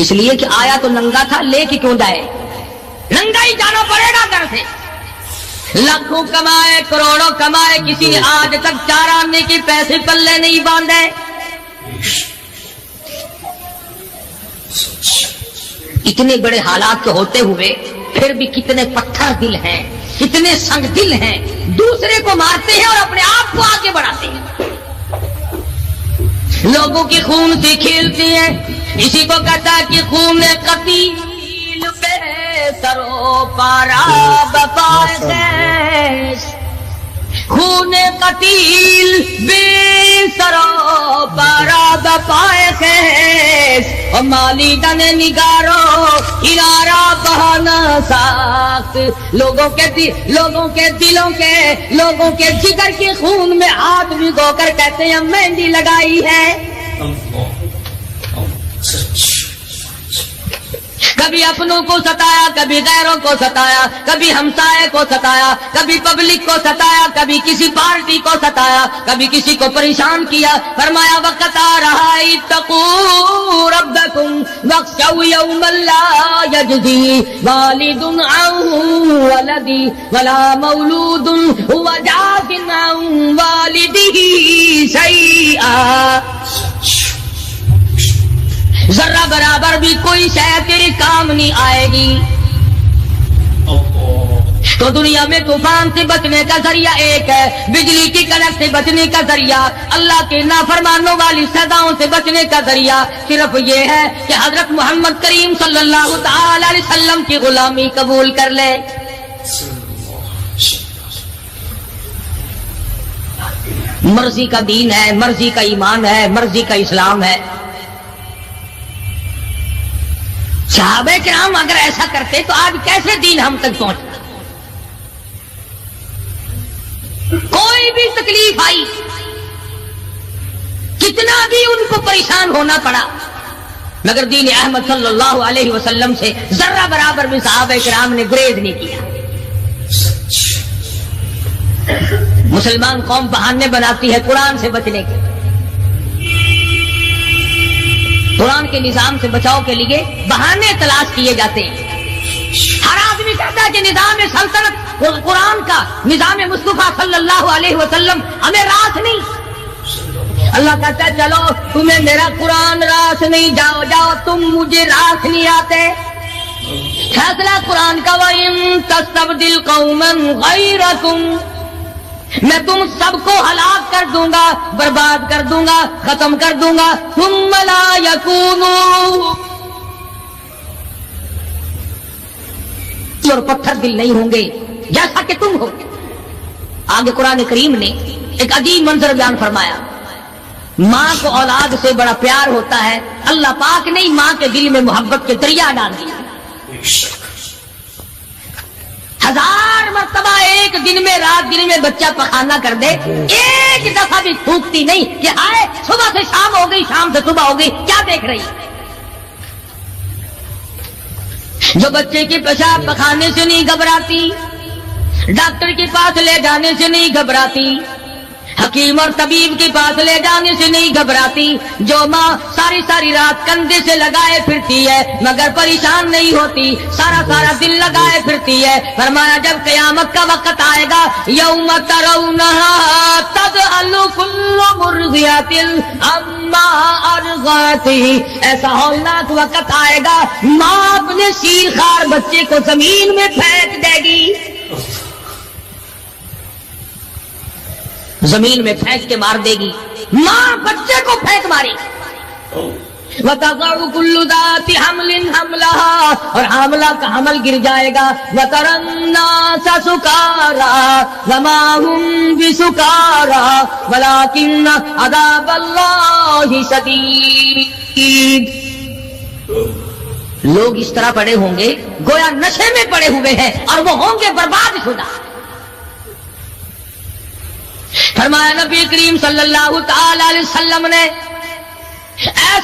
اس لیے کہ آیا تو ننگا تھا، لے کے کیوں جائے؟ ننگا ہی جانا پڑے گا گھر سے. لاکھوں کمائے، کروڑوں کمائے، کسی نے آج تک 4 آنے کے پیسے پلے نہیں باندھے. اتنے بڑے حالات کے ہوتے ہوئے پھر بھی کتنے پتھر دل ہیں، کتنے سنگ دل ہیں، دوسرے کو مارتے ہیں اور اپنے آپ کو آگے بڑھاتے ہیں. لوگوں کی خون سے کھیلتے ہیں. اسی کو کہتا ہے کہ خون قتیل بے سرو پارا بپائے خیش. خون قتیل بے سرو پارا بپائے خیش. اور مالی دن نگارو کنارا بہانا ساخت. لوگوں کے دلوں کے، لوگوں کے جگر کے خون میں ہاتھ بھگو کر کہتے ہیں مہندی لگائی ہے. کبھی اپنوں کو ستایا، کبھی غیروں کو ستایا، کبھی ہمسائے کو ستایا، کبھی پبلک کو ستایا، کبھی کسی پارٹی کو ستایا، کبھی کسی کو پریشان کیا. فرمایا وقت آ رہا اتقوا ربکم واخشوا یوما لا یجزی والد عن ولدی ولا مولود هو جاز عن والدہ شیئا. ذرہ برابر بھی کوئی شے تیرے کام نہیں آئے گی. تو دنیا میں طوفان سے بچنے کا ذریعہ ایک ہے، بجلی کی کڑک سے بچنے کا ذریعہ، اللہ کے نافرمانوں والی سزاؤں سے بچنے کا ذریعہ صرف یہ ہے کہ حضرت محمد کریم صلی اللہ تعالی علیہ وسلم کی غلامی قبول کر لے. مرضی کا دین ہے، مرضی کا ایمان ہے، مرضی کا اسلام ہے. صحابہ کرام اگر ایسا کرتے تو آج کیسے دین ہم تک پہنچتا؟ کوئی بھی تکلیف آئی، کتنا بھی ان کو پریشان ہونا پڑا، مگر دین احمد صلی اللہ علیہ وسلم سے ذرہ برابر بھی صحابہ کرام نے گریز نہیں کیا. مسلمان قوم بہانے بناتی ہے قرآن سے بچنے کے، قرآن کے نظام سے بچاؤ کے لیے بہانے تلاش کیے جاتے ہیں. ہر آدمی کہتا ہے کہ نظام سلطنت قرآن کا، نظام مصطفیٰ صلی اللہ علیہ وسلم ہمیں راس نہیں. اللہ کہتا ہے چلو تمہیں میرا قرآن راس نہیں، جاؤ جاؤ تم مجھے راس نہیں آتے. فیصلہ قرآن کا وَإِن تَسْتَبْدِلْ قَوْمًا غَيْرَكُمْ، میں تم سب کو ہلاک کر دوں گا، برباد کر دوں گا، ختم کر دوں گا. ثم لا یکونوا، اور پتھر دل نہیں ہوں گے جیسا کہ تم ہو. آگے قرآن کریم نے ایک عجیب منظر بیان فرمایا. ماں کو اولاد سے بڑا پیار ہوتا ہے، اللہ پاک نے ماں کے دل میں محبت کے دریا ڈال دیا. 1000 مرتبہ ایک دن میں، رات دن میں بچہ پخانہ کر دے، ایک دفعہ بھی تھوکتی نہیں کہ ہائے صبح سے شام ہو گئی، شام سے صبح ہو گئی، کیا دیکھ رہی. جو بچے کے پیشاب پخانے سے نہیں گھبراتی، ڈاکٹر کے پاس لے جانے سے نہیں گھبراتی، حکیم اور طبیب کے پاس لے جانے سے نہیں گھبراتی، جو ماں ساری ساری رات کندھے سے لگائے پھرتی ہے مگر پریشان نہیں ہوتی، سارا سارا دل لگائے پھرتی ہے. فرمایا جب قیامت کا وقت آئے گا، یوم ترونہا تذہل کل مرضعۃ عما ارضعت، ایسا ہولناک وقت آئے گا ماں اپنے شیر خوار بچے کو زمین میں پھینک دے گی، زمین میں پھینک کے مار دے گی. ماں بچے کو پھینک مارے گی. وَتَضَعُ كُلُّ ذَاتِ حَمْلٍ حَمْلَهَا، اور حاملہ کا حمل گر جائے گا. وَتَرَى النَّاسَ سُكَارَىٰ وَمَا هُمْ بِسُكَارَىٰ وَلَٰكِنَّ عَذَابَ اللَّهِ شَدِيدٌ. لوگ اس طرح پڑے ہوں گے گویا نشے میں پڑے ہوئے ہیں اور وہ ہوں گے برباد شدہ. فرمایا نبی کریم صلی اللہ تعالی علیہ وسلم نے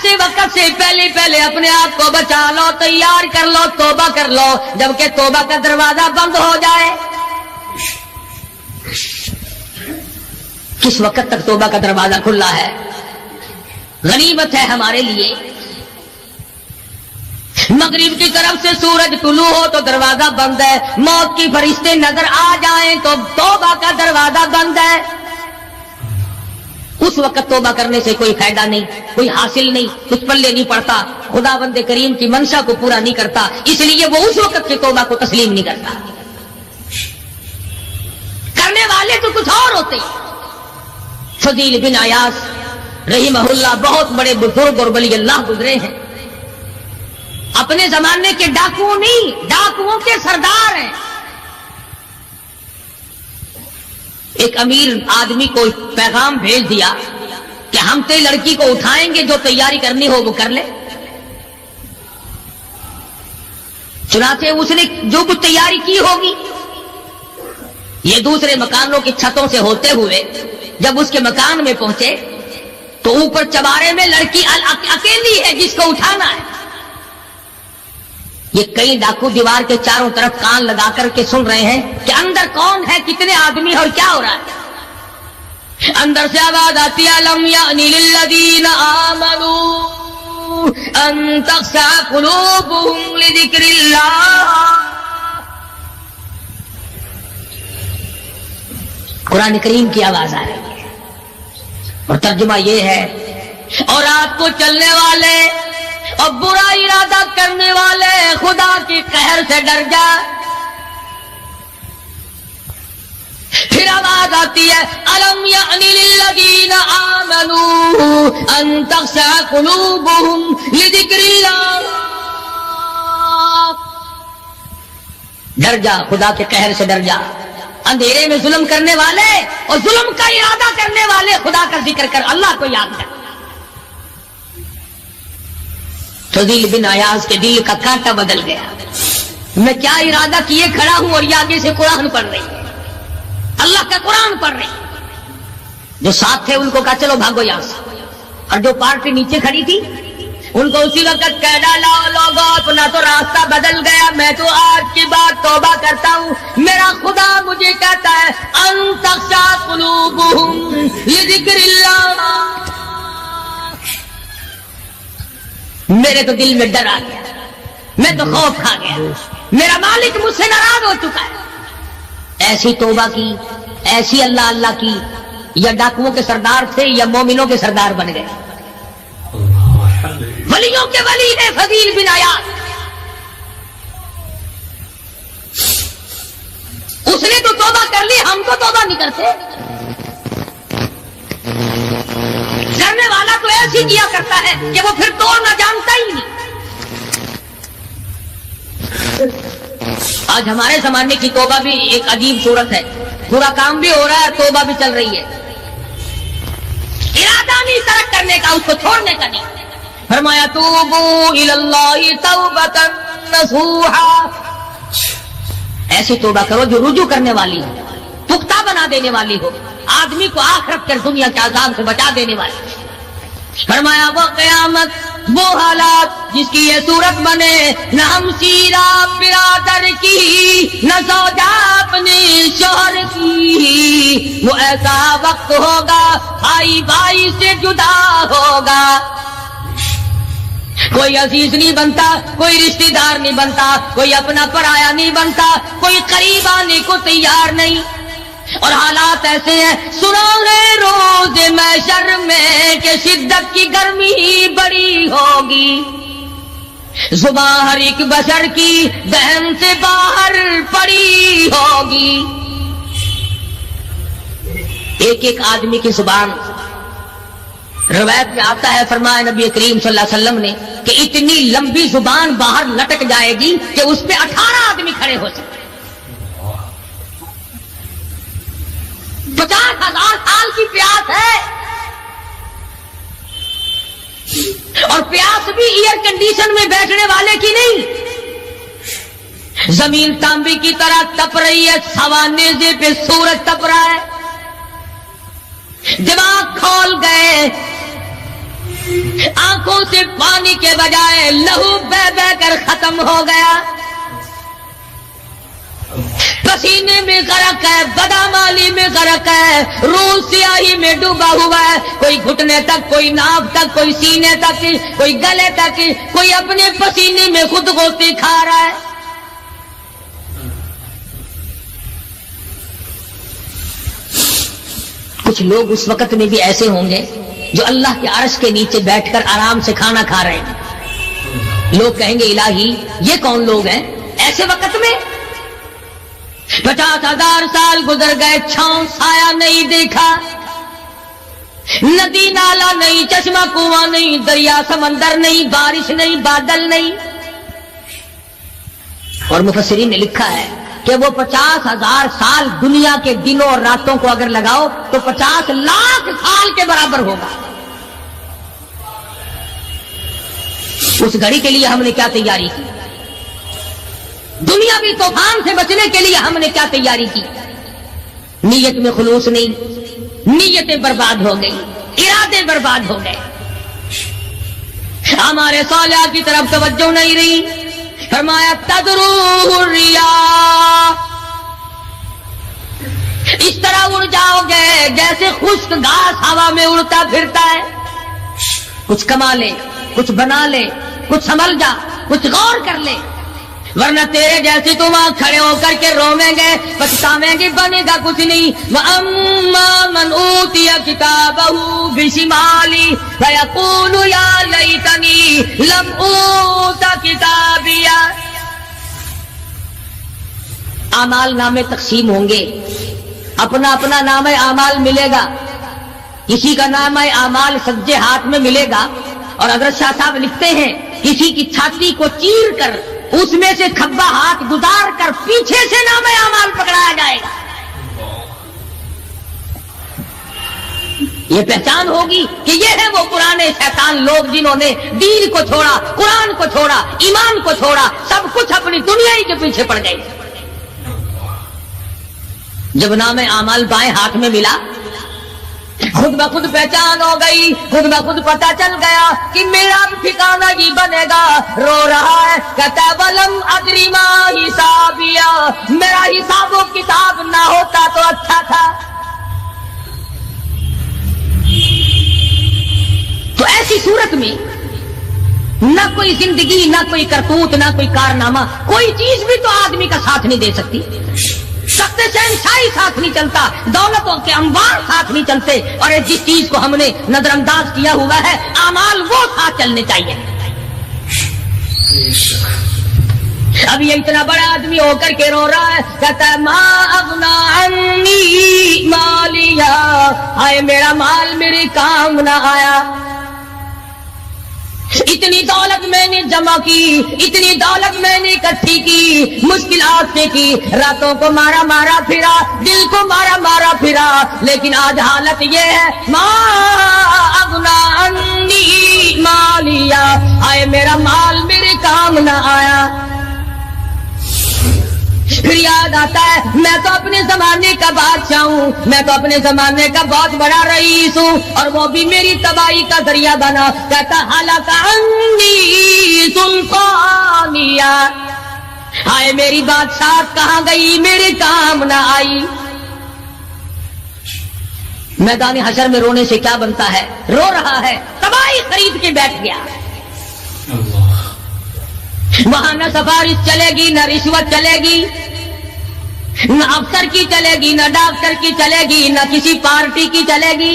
ایسے وقت سے پہلے پہلے اپنے آپ کو بچا لو، تیار کر لو، توبہ کر لو، جبکہ توبہ کا دروازہ بند ہو جائے۔ کس وقت تک توبہ کا دروازہ کھلا ہے؟ غنیمت ہے ہمارے لیے۔ مغرب کی طرف سے سورج طلوع ہو تو دروازہ بند ہے، موت کی فرشتے نظر آ جائیں تو توبہ کا دروازہ بند ہے۔ اس وقت توبہ کرنے سے کوئی فائدہ نہیں، کوئی حاصل نہیں، کچھ پلے نہیں پڑتا، خدا بند کریم کی منشا کو پورا نہیں کرتا، اس لیے وہ اس وقت کی توبہ کو تسلیم نہیں کرتا۔ کرنے والے تو کچھ اور ہوتے ہیں۔ فضیل بن عیاض رحمہ اللہ بہت بڑے بزرگ اور ولی اللہ گزرے ہیں، اپنے زمانے کے ڈاکوؤں نہیں، ڈاکوؤں کے سردار ہیں۔ ایک امیر آدمی کو پیغام بھیج دیا کہ ہم تے لڑکی کو اٹھائیں گے، جو تیاری کرنی ہو وہ کر لے۔ چنانچہ اس نے جو کچھ تیاری کی ہوگی، یہ دوسرے مکانوں کی چھتوں سے ہوتے ہوئے جب اس کے مکان میں پہنچے تو اوپر چبارے میں لڑکی اکیلی ہے جس کو اٹھانا ہے۔ یہ کئی ڈاکو دیوار کے چاروں طرف کان لگا کر کے سن رہے ہیں کہ اندر کون ہے، کتنے آدمی اور کیا ہو رہا ہے۔ اندر سے آواز آتی ہے لم یعنی للذین آمنوا ان تخشع قلوبهم لذکر اللہ۔ قرآن کریم کی آواز آ رہی ہے اور ترجمہ یہ ہے، اور رات کو چلنے والے اور برا ارادہ کرنے والے خدا کی قہر سے ڈر جا۔ پھر آواز آتی ہے الم یعنی للذین آمنوا ان تخشع قلوبهم لذکر اللہ۔ ڈر جا، خدا کے قہر سے ڈر جا۔ اندھیرے میں ظلم کرنے والے اور ظلم کا ارادہ کرنے والے خدا کا ذکر کر، اللہ کو یاد کر۔ فضیل بن عیاض کے دل کا کانٹا بدل گیا، میں کیا ارادہ کیے کھڑا ہوں اور یہ آگے سے قرآن پڑھ رہی ہے، اللہ کا قرآن پڑھ رہی ہے۔ جو ساتھ تھے ان کو کہا چلو بھاگو یہاں سے، اور جو پارٹی نیچے کھڑی تھی ان کو اسی وقت کہہ ڈالا لوگوں اپنا تو راستہ بدل گیا، میں تو آج کی بات توبہ کرتا ہوں، میرا خدا مجھے کہتا ہے ان تخشع قلوبهم لذکر اللہ۔ میرے تو دل میں ڈر آ گیا، میں تو خوف کھا گیا، میرا مالک مجھ سے ناراض ہو چکا ہے۔ ایسی توبہ کی، ایسی اللہ اللہ کی، یا ڈاکوؤں کے سردار تھے یا مومنوں کے سردار بن گئے، ولیوں کے ولی ہے فضیل بن عیاض۔ اس نے تو توبہ کر لی، ہم تو توبہ نہیں کرتے۔ کرنے والا تو ایسی کیا کرتا ہے کہ وہ پھر توڑنا جانتا ہی نہیں۔ آج ہمارے زمانے کی توبہ بھی ایک عجیب صورت ہے، پورا کام بھی ہو رہا ہے، توبہ بھی چل رہی ہے، ارادہ نہیں ترک کرنے کا، اس کو چھوڑنے کا نہیں۔ فرمایا توبوا الی اللہ توبۃ نصوحا، ایسی توبہ کرو جو رجوع کرنے والی ہو، پختہ بنا دینے والی ہو، آدمی کو آخرت کے دنیا کے عذاب سے بچا دینے والی۔ فرمایا وہ قیامت وہ حالات جس کی یہ صورت بنے، نہ ہم سیرا برادر کی، نہ زوجہ اپنے شوہر کی، وہ ایسا وقت ہوگا بھائی بھائی سے جدا ہوگا، کوئی عزیز نہیں بنتا، کوئی رشتہ دار نہیں بنتا، کوئی اپنا پرایا نہیں بنتا، کوئی قریب آنے کو تیار نہیں۔ اور حالات ایسے ہیں، سنو ہے روز محشر میں کہ شدت کی گرمی بڑی ہوگی، زبان ہر ایک بشر کی دہن سے باہر پڑی ہوگی۔ ایک ایک آدمی کی زبان، روایت میں آتا ہے، فرمایا نبی کریم صلی اللہ علیہ وسلم نے کہ اتنی لمبی زبان باہر لٹک جائے گی کہ اس پہ 18 آدمی کھڑے ہو سکتے۔ 50,000 سال کی پیاس ہے، اور پیاس بھی ایئر کنڈیشن میں بیٹھنے والے کی نہیں، زمین تانبے کی طرح تپ رہی ہے، سوانیزے پہ سورج تپ رہا ہے، دماغ کھول گئے، آنکھوں سے پانی کے بجائے لہو بہ بہ کر ختم ہو گیا، پسینے میں غرق ہے، بدامالی میں غرق ہے، روح سیاہی میں ڈوبا ہوا ہے، کوئی گھٹنے تک، کوئی ناف تک، کوئی سینے تک، کوئی گلے تک، کوئی اپنے پسینے میں خود غوطے کھا رہا ہے۔ کچھ لوگ اس وقت میں بھی ایسے ہوں گے جو اللہ کے عرش کے نیچے بیٹھ کر آرام سے کھانا کھا رہے ہیں، لوگ کہیں گے الہی یہ کون لوگ ہیں ایسے وقت میں؟ 50,000 سال گزر گئے، چھاؤں سایہ نہیں دیکھا، ندی نالا نہیں، چشمہ کنواں نہیں، دریا سمندر نہیں، بارش نہیں، بادل نہیں۔ اور مفسرین نے لکھا ہے کہ وہ 50,000 سال دنیا کے دنوں اور راتوں کو اگر لگاؤ تو 50 لاکھ سال کے برابر ہوگا۔ اس گھڑی کے لیے ہم نے کیا تیاری کی؟ دنیاوی طوفان سے بچنے کے لیے ہم نے کیا تیاری کی؟ نیت میں خلوص نہیں، نیتیں برباد ہو گئی، ارادے برباد ہو گئے، ہمارے صالحات کی طرف توجہ نہیں رہی۔ فرمایا تدروح الرياح، اس طرح اڑ جاؤ گے جیسے خشک گھاس ہوا میں اڑتا پھرتا ہے۔ کچھ کما لے، کچھ بنا لے، کچھ سنبھل جا، کچھ غور کر لے، ورنہ تیرے جیسے تو وہاں کھڑے ہو کر کے رویں گے، پچھتاویں گے، بنے گا کچھ نہیں۔ وَأَمَّا مَنْ أُوتِيَ كِتَابَهُ بِشِمَالِهِ فَيَقُولُ يَا لَيْتَنِي لَمْ أُوتَ كِتَابِيَهْ۔ اعمال نامے تقسیم ہوں گے، اپنا اپنا نام اعمال ملے گا، کسی کا نام اعمال سجے ہاتھ میں ملے گا، اور حضرت شاہ صاحب لکھتے ہیں کسی کی چھاتی کو چیر کر اس میں سے کھبا ہاتھ گزار کر پیچھے سے نام اعمال پکڑایا جائے گا۔ یہ پہچان ہوگی کہ یہ ہے وہ پرانے شیطان لوگ جنہوں نے دین کو چھوڑا، قرآن کو چھوڑا، ایمان کو چھوڑا، سب کچھ اپنی دنیا ہی کے پیچھے پڑ گئے۔ جب نام اعمال بائیں ہاتھ میں ملا، خود بخود پہچان ہو گئی، خود بخود پتہ چل گیا کہ میرا بھی ٹھکانہ ہی بنے گا۔ رو رہا ہے، کہتا ہے وَلَمْ أَدْرِ مَا حِسَابِيَهْ، میرا حساب و کتاب نہ ہوتا تو اچھا تھا۔ تو ایسی صورت میں نہ کوئی زندگی، نہ کوئی کرتوت، نہ کوئی کارنامہ، کوئی چیز بھی تو آدمی کا ساتھ نہیں دے سکتی۔ سخت شہنشاہی ساتھ نہیں چلتا، دولتوں کے انبار ساتھ نہیں چلتے، اور جس چیز کو ہم نے نظر انداز کیا ہوا ہے اعمال وہ ساتھ چلنے چاہیے۔ اب یہ اتنا بڑا آدمی ہو کر کے رو رہا ہے، کہتا ہے ما اغنا عنی مالیا، ہائے میرا مال میرے کام نہ آیا۔ اتنی دولت میں نے جمع کی، اتنی دولت میں نے اکٹھی کی، مشکلات سے کی، راتوں کو مارا مارا پھرا، دل کو مارا مارا پھرا، لیکن آج حالت یہ ہے ما اغنا عنی مالیا، آئے میرا مال میرے کام نہ آیا۔ پھر یاد آتا ہے میں تو اپنے زمانے کا بادشاہ ہوں، میں تو اپنے زمانے کا بہت بڑا رئیس ہوں، اور وہ بھی میری تباہی کا ذریعہ بنا۔ کہتا ہلاک عنی سلطانیہ، ہائے میری بادشاہت کہاں گئی، میرے کام نہ آئی۔ میدان حشر میں رونے سے کیا بنتا ہے؟ رو رہا ہے، تباہی خرید کے بیٹھ گیا۔ وہاں نہ سفارش چلے گی، نہ رشوت چلے گی، نہ افسر کی چلے گی، نہ ڈاکٹر کی چلے گی، نہ کسی پارٹی کی چلے گی۔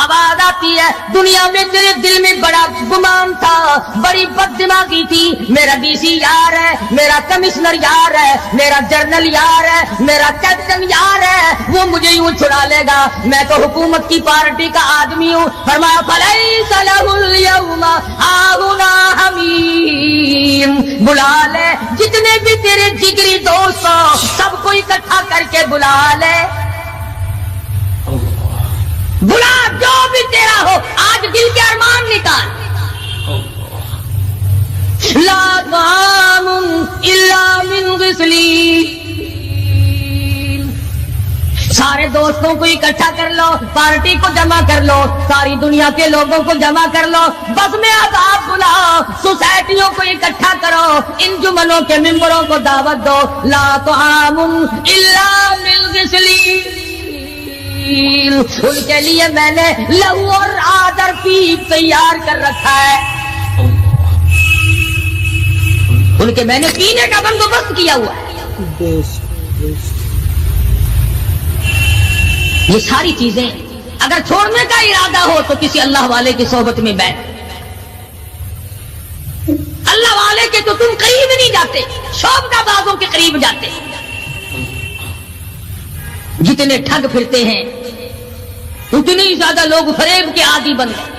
آواز آتی ہے دنیا میں تیرے دل میں بڑا گمان تھا، بڑی بد دماغی تھی، میرا ڈی سی یار ہے، میرا کمشنر یار ہے، میرا جنرل یار ہے، میرا کیپٹن یار ہے، وہ مجھے یوں چھڑا لے گا، میں تو حکومت کی پارٹی کا آدمی ہوں۔ فرمایا فلیس لہ اليوم ہاہنا حمیم، بلا لے جتنے بھی تیرے جگری دوست ہو سب کو اکٹھا کر کے بلا لے، بلا جو بھی تیرا ہو، آج دل کے ارمان نکال۔ لا طعام الا من غسلین، سارے دوستوں کو اکٹھا کر لو, پارٹی کو جمع کر لو, ساری دنیا کے لوگوں کو جمع کر لو, بس میں اب آپ بلاؤ, سوسائٹیوں کو اکٹھا کرو, انجمنوں کے ممبروں کو دعوت دو, لا طعام الا من غسلین, ان کے لیے میں نے لہو اور آدر پیپ تیار کر رکھا ہے, ان کے میں نے پینے کا بندوبست کیا ہوا ہے. یہ ساری چیزیں اگر چھوڑنے کا ارادہ ہو تو کسی اللہ والے کی صحبت میں بیٹھ, اللہ والے کے تو تم قریب نہیں جاتے, شوبدہ بازوں کے قریب جاتے. جتنے ٹھگ پھرتے ہیں اتنے ہی زیادہ لوگ فریب کے عادی بن گئے.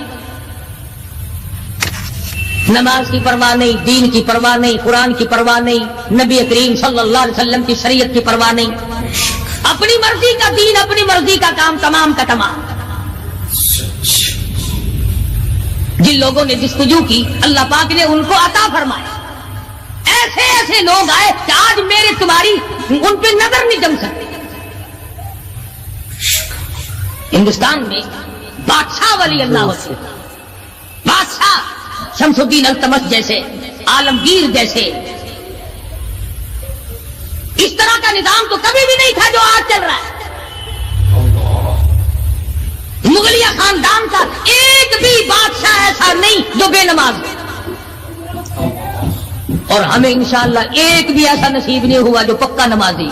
نماز کی پرواہ نہیں, دین کی پرواہ نہیں, قرآن کی پرواہ نہیں, نبی کریم صلی اللہ علیہ وسلم کی شریعت کی پرواہ نہیں, اپنی مرضی کا دین, اپنی مرضی کا کام, تمام کا تمام. جن لوگوں نے جستجو کی اللہ پاک نے ان کو عطا فرمایا. ایسے ایسے لوگ آئے کہ آج میرے تمہاری ان پہ نظر نہیں جم سکتی. ہندوستان میں بادشاہ ولی اللہ ہوتے, بادشاہ شمس الدین التمش جیسے, عالمگیر جیسے, اس طرح کا نظام تو کبھی بھی نہیں تھا جو آج چل رہا ہے. مغلیہ خاندان کا ایک بھی بادشاہ ایسا نہیں جو بے نماز ہو, اور ہمیں انشاءاللہ ایک بھی ایسا نصیب نہیں ہوا جو پکا نمازی.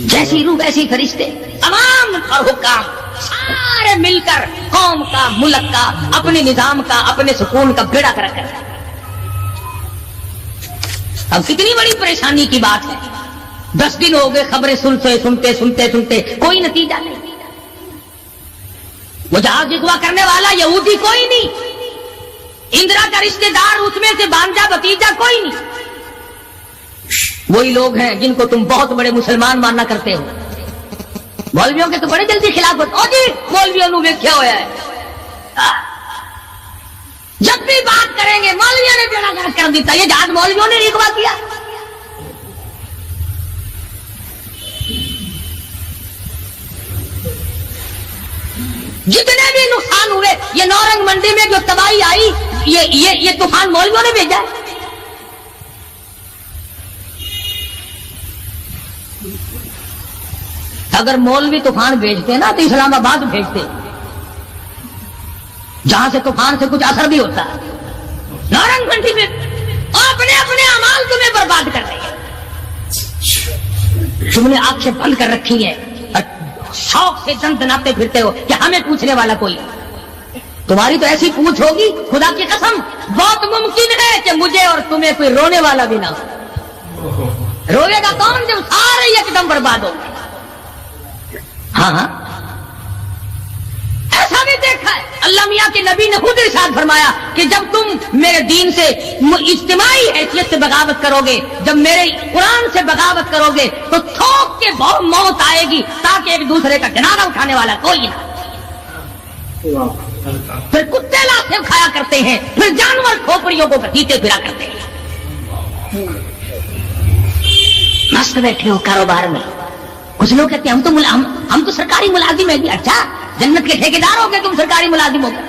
جیسی روح ویسی فرشتے, عوام اور حکام سارے مل کر قوم کا, ملک کا, اپنے نظام کا, اپنے سکون کا بیڑا کر رکھا ہے. اب کتنی بڑی پریشانی کی بات ہے, 10 دن ہو گئے خبریں سنتے سنتے کوئی نتیجہ نہیں. وہ جہاز اغوا کرنے والا یہودی کوئی نہیں, اندرا کا رشتہ دار اس میں سے بانجا بھتیجا کوئی نہیں. وہی لوگ ہیں جن کو تم بہت بڑے مسلمان ماننا کرتے ہو. مولویوں کے تو بڑے جلدی خلاف ہوتے, او جی مولویوں نے ویکھیا ہوا ہے, جب بھی بات کریں گے مولویوں نے بیڑا گرک کر دیتا. یہ جہاز مولویوں نے اغوا کیا. جتنے بھی نقصان ہوئے, یہ نورنگ منڈی میں جو تباہی آئی, یہ طوفان مولویوں نے بھیجا ہے. اگر مولوی طوفان بھیجتے نا تو اسلام آباد بھیجتے, جہاں سے طوفان سے کچھ اثر بھی ہوتا ہے. نورنگ منڈی میں اپنے اپنے اعمال تمہیں برباد کر رہے ہیں. تم نے آنکھیں بند کر رکھی ہیں اور شوق سے دن دناتے پھرتے ہو کہ ہمیں پوچھنے والا کوئی. تمہاری تو ایسی پوچھ ہوگی خدا کی قسم بہت ممکن ہے کہ مجھے اور تمہیں کوئی رونے والا بھی نہ ہو. روئے گا کون جب سارے ایک دم برباد ہو. ہاں ایسا بھی دیکھا ہے, اللہ میاں کے نبی نے خود ارشاد فرمایا کہ جب تم میرے دین سے اجتماعی حیثیت سے بغاوت کرو گے, جب میرے قرآن سے بغاوت کرو گے تو تھوک کے بہت موت آئے گی تاکہ ایک دوسرے کا جنازہ اٹھانے والا کوئی نہ. پھر کتے لاتے کھایا کرتے ہیں, پھر جانور کھوپڑیوں کو گھسیٹے پھرا کرتے ہیں. مست بیٹھے ہو کاروبار میں, کچھ لوگ کہتے ہیں ہم تو سرکاری ملازم ہیں. اچھا جنت کے ٹھیکیدار ہو گئے تم, سرکاری ملازم ہو گئے.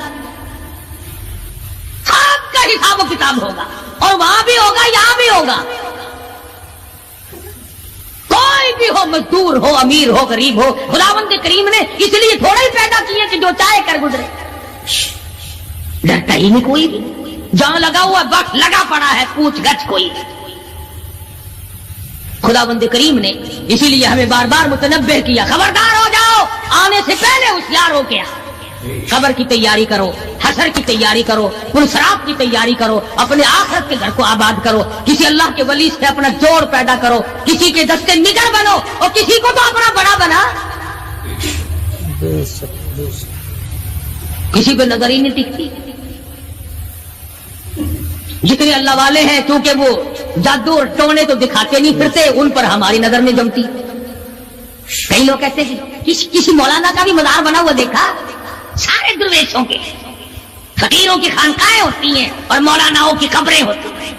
سب کا حساب و کتاب ہوگا, اور وہاں بھی ہوگا یہاں بھی ہوگا. کوئی بھی ہو, مزدور ہو, امیر ہو, غریب ہو, خداوند کریم نے اس لیے تھوڑا ہی پیدا کیے کہ جو چاہے کر گزرے. ڈرتا ہی نہیں کوئی بھی, جہاں لگا ہوا وقت لگا پڑا ہے, پوچھ گچھ کوئی. خداوند کریم نے اسی لیے ہمیں بار بار متنبہ کیا, خبردار ہو جاؤ, آنے سے پہلے ہوشیار ہو گیا. قبر کی تیاری کرو, حشر کی تیاری کرو, پرسرات کی تیاری کرو, اپنے آخرت کے گھر کو آباد کرو. کسی اللہ کے ولی سے اپنا جوڑ پیدا کرو, کسی کے دستے نگر بنو, اور کسی کو تو اپنا بڑا بنا. کسی پہ نظر ہی نہیں ٹکتی. جتنے اللہ والے ہیں کیونکہ وہ جادو اور ٹونے تو دکھاتے نہیں پھرتے, ان پر ہماری نظر نہیں جمتی. کئی لوگ کہتے ہیں کسی مولانا کا بھی مزار بنا ہوا دیکھا, سارے درویشوں کے, فقیروں کی خانقاہیں ہوتی ہیں اور مولاناؤں کی قبریں ہوتی ہیں.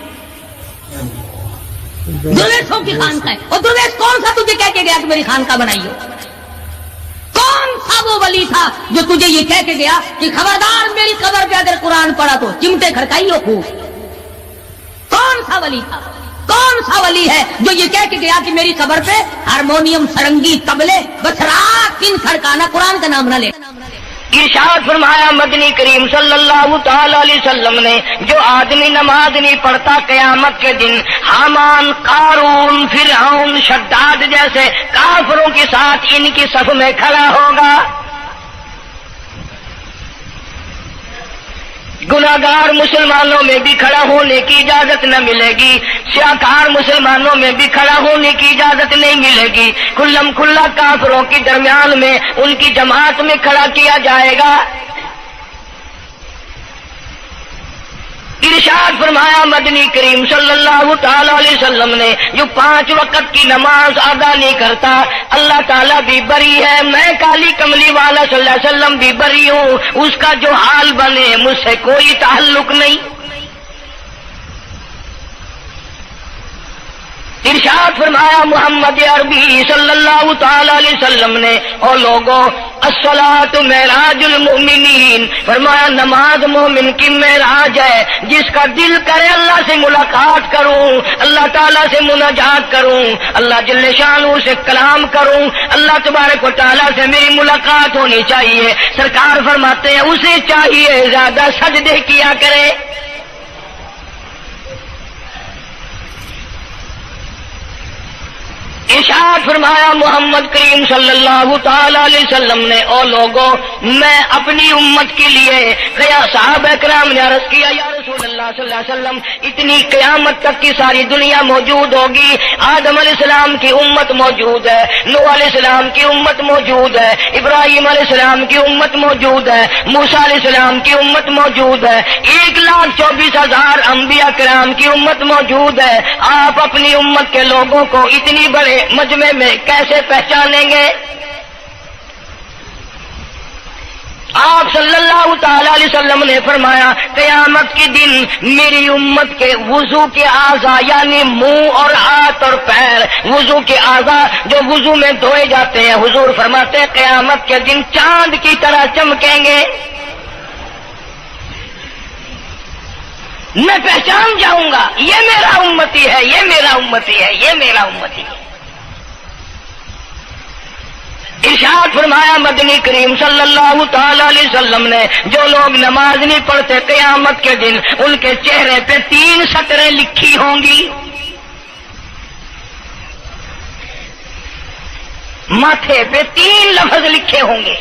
درویشوں کی خانقاہ ہے. اور درویش کون سا تجھے کہہ کے گیا کہ میری خانقاہ بنائی ہو؟ کون سا وہ ولی تھا جو تجھے یہ کہہ کے گیا کہ خبردار میری قبر پہ اگر قرآن پڑھا تو چمٹے کھڑکائی ہو خوب؟ کون سا ولی تھا؟ کون سا ولی ہے جو یہ کہہ کے گیا کہ میری قبر پہ ہارمونیم سرنگی طبلے بس رات دن کھڑکانا، قرآن کا نام نہ لے؟ ارشاد فرمایا مدنی کریم صلی اللہ تعالی علیہ وسلم نے، جو آدمی نماز نہیں پڑھتا قیامت کے دن حامان، قارون، فرعون، شداد جیسے کافروں کے ساتھ ان کی صف میں کھڑا ہوگا. گناہگار مسلمانوں میں بھی کھڑا ہونے کی اجازت نہ ملے گی، سیاکار مسلمانوں میں بھی کھڑا ہونے کی اجازت نہیں ملے گی. کھلم کھلا کافروں کے درمیان میں ان کی جماعت میں کھڑا کیا جائے گا. ارشاد فرمایا مدنی کریم صلی اللہ تعالی علیہ وسلم نے، جو 5 وقت کی نماز ادا نہیں کرتا اللہ تعالیٰ بھی بری ہے، میں کالی کملی والا صلی اللہ علیہ وسلم بھی بری ہوں، اس کا جو حال بنے مجھ سے کوئی تعلق نہیں. ارشاد فرمایا محمد عربی صلی اللہ تعالی علیہ وسلم نے، اور لوگوں الصلاۃ معراج المؤمنین، فرمایا نماز مومن کی معراج ہے. جس کا دل کرے اللہ سے ملاقات کروں، اللہ تعالیٰ سے مناجات کروں، اللہ جل شانہ سے کلام کروں، اللہ تبارک و تعالیٰ سے میری ملاقات ہونی چاہیے. سرکار فرماتے ہیں اسے چاہیے زیادہ سجدے کیا کرے. ارشاد فرمایا محمد کریم صلی اللہ تعالی علیہ وسلم نے، اور لوگوں میں اپنی امت کے لیے صحابہ کرام نے عرض کیا یا رسول اللہ صلی اللہ علیہ وسلم اتنی قیامت تک کی ساری دنیا موجود ہوگی، آدم علیہ السلام کی امت موجود ہے، نوح علیہ السلام کی امت موجود ہے، ابراہیم علیہ السلام کی امت موجود ہے، موسیٰ علیہ السلام کی امت موجود ہے، 1,24,000 انبیاء کرام کی امت موجود ہے. آپ اپنی امت کے لوگوں کو اتنی بڑے مجمع میں کیسے پہچانیں گے؟ آپ صلی اللہ تعالی علیہ وسلم نے فرمایا قیامت کے دن میری امت کے وضو کے اعضاء یعنی منہ اور ہاتھ اور پیر، وضو کے اعضاء جو وضو میں دھوئے جاتے ہیں، حضور فرماتے ہیں قیامت کے دن چاند کی طرح چمکیں گے. میں پہچان جاؤں گا یہ میرا امتی ہے، یہ میرا امتی ہے، یہ میرا امتی ہے. ارشاد فرمایا مدنی کریم صلی اللہ تعالی علیہ وسلم نے، جو لوگ نماز نہیں پڑھتے قیامت کے دن ان کے چہرے پہ 3 سطریں لکھی ہوں گی، ماتھے پہ 3 لفظ لکھے ہوں گے.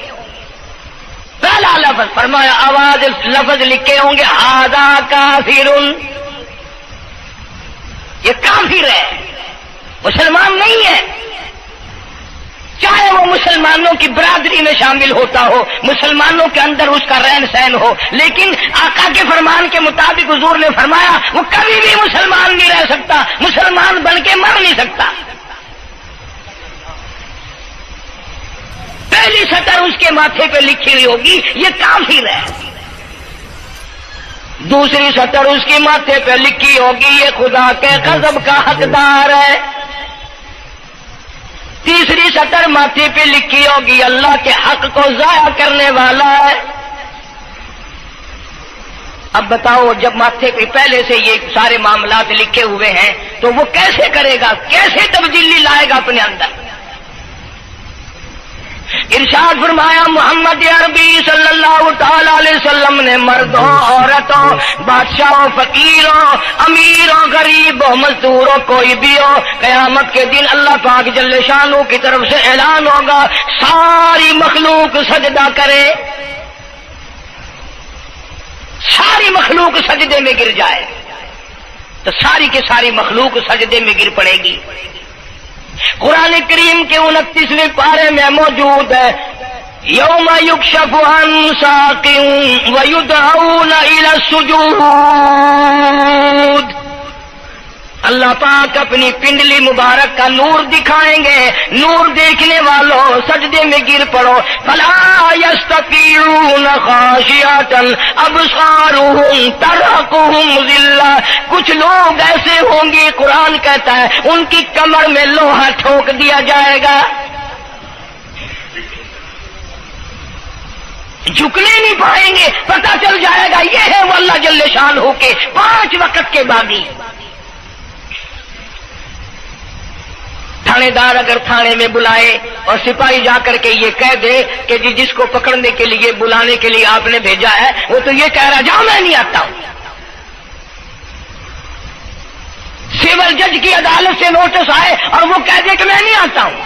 پہلا لفظ فرمایا آواز لفظ لکھے ہوں گے ھذا کافر، یہ کافر ہے، مسلمان نہیں ہے. چاہے وہ مسلمانوں کی برادری میں شامل ہوتا ہو، مسلمانوں کے اندر اس کا رہن سہن ہو، لیکن آقا کے فرمان کے مطابق حضور نے فرمایا وہ کبھی بھی مسلمان نہیں رہ سکتا، مسلمان بن کے مر نہیں سکتا. پہلی سطر اس کے ماتھے پہ لکھی ہوئی ہوگی یہ کافر ہے. دوسری سطر اس کے ماتھے پہ لکھی ہوگی یہ خدا کے غضب کا حقدار ہے. تیسری سطر ماتھے پہ لکھی ہوگی اللہ کے حق کو ضائع کرنے والا ہے. اب بتاؤ جب ماتھے پہ پہلے سے یہ سارے معاملات لکھے ہوئے ہیں تو وہ کیسے کرے گا، کیسے تبدیلی لائے گا اپنے اندر؟ ارشاد فرمایا محمد عربی صلی اللہ تعالی علیہ وسلم نے مردوں، عورتوں، بادشاہوں، فقیروں، امیروں، غریبوں، مزدوروں، کوئی بھی ہو، قیامت کے دن اللہ پاک جل شانہ کی طرف سے اعلان ہوگا ساری مخلوق سجدہ کرے، ساری مخلوق سجدے میں گر جائے تو ساری کی ساری مخلوق سجدے میں گر پڑے گی. قرآن کریم کے 29ویں پارے میں موجود ہے یوم یکشف عن ساق ویدعون الی السجود. اللہ پاک اپنی پنڈلی مبارک کا نور دکھائیں گے. نور دیکھنے والوں سجدے میں گر پڑو. فلا یستطیعون خاشعۃ ابصارهم ترهقهم ذلہ. کچھ لوگ ایسے ہوں گے قرآن کہتا ہے ان کی کمر میں لوہا ٹھوک دیا جائے گا, جھکنے نہیں پائیں گے. پتہ چل جائے گا یہ ہے وہ اللہ جل شانہ کے 5 وقت کے باغی. تھانے دار اگر تھانے میں بلائے اور سپاہی جا کر کے یہ کہہ دے کہ جس کو پکڑنے کے لیے بلانے کے لیے آپ نے بھیجا ہے وہ تو یہ کہہ رہا جاؤ میں نہیں آتا ہوں. سول جج کی عدالت سے نوٹس آئے اور وہ کہہ دے کہ میں نہیں آتا ہوں.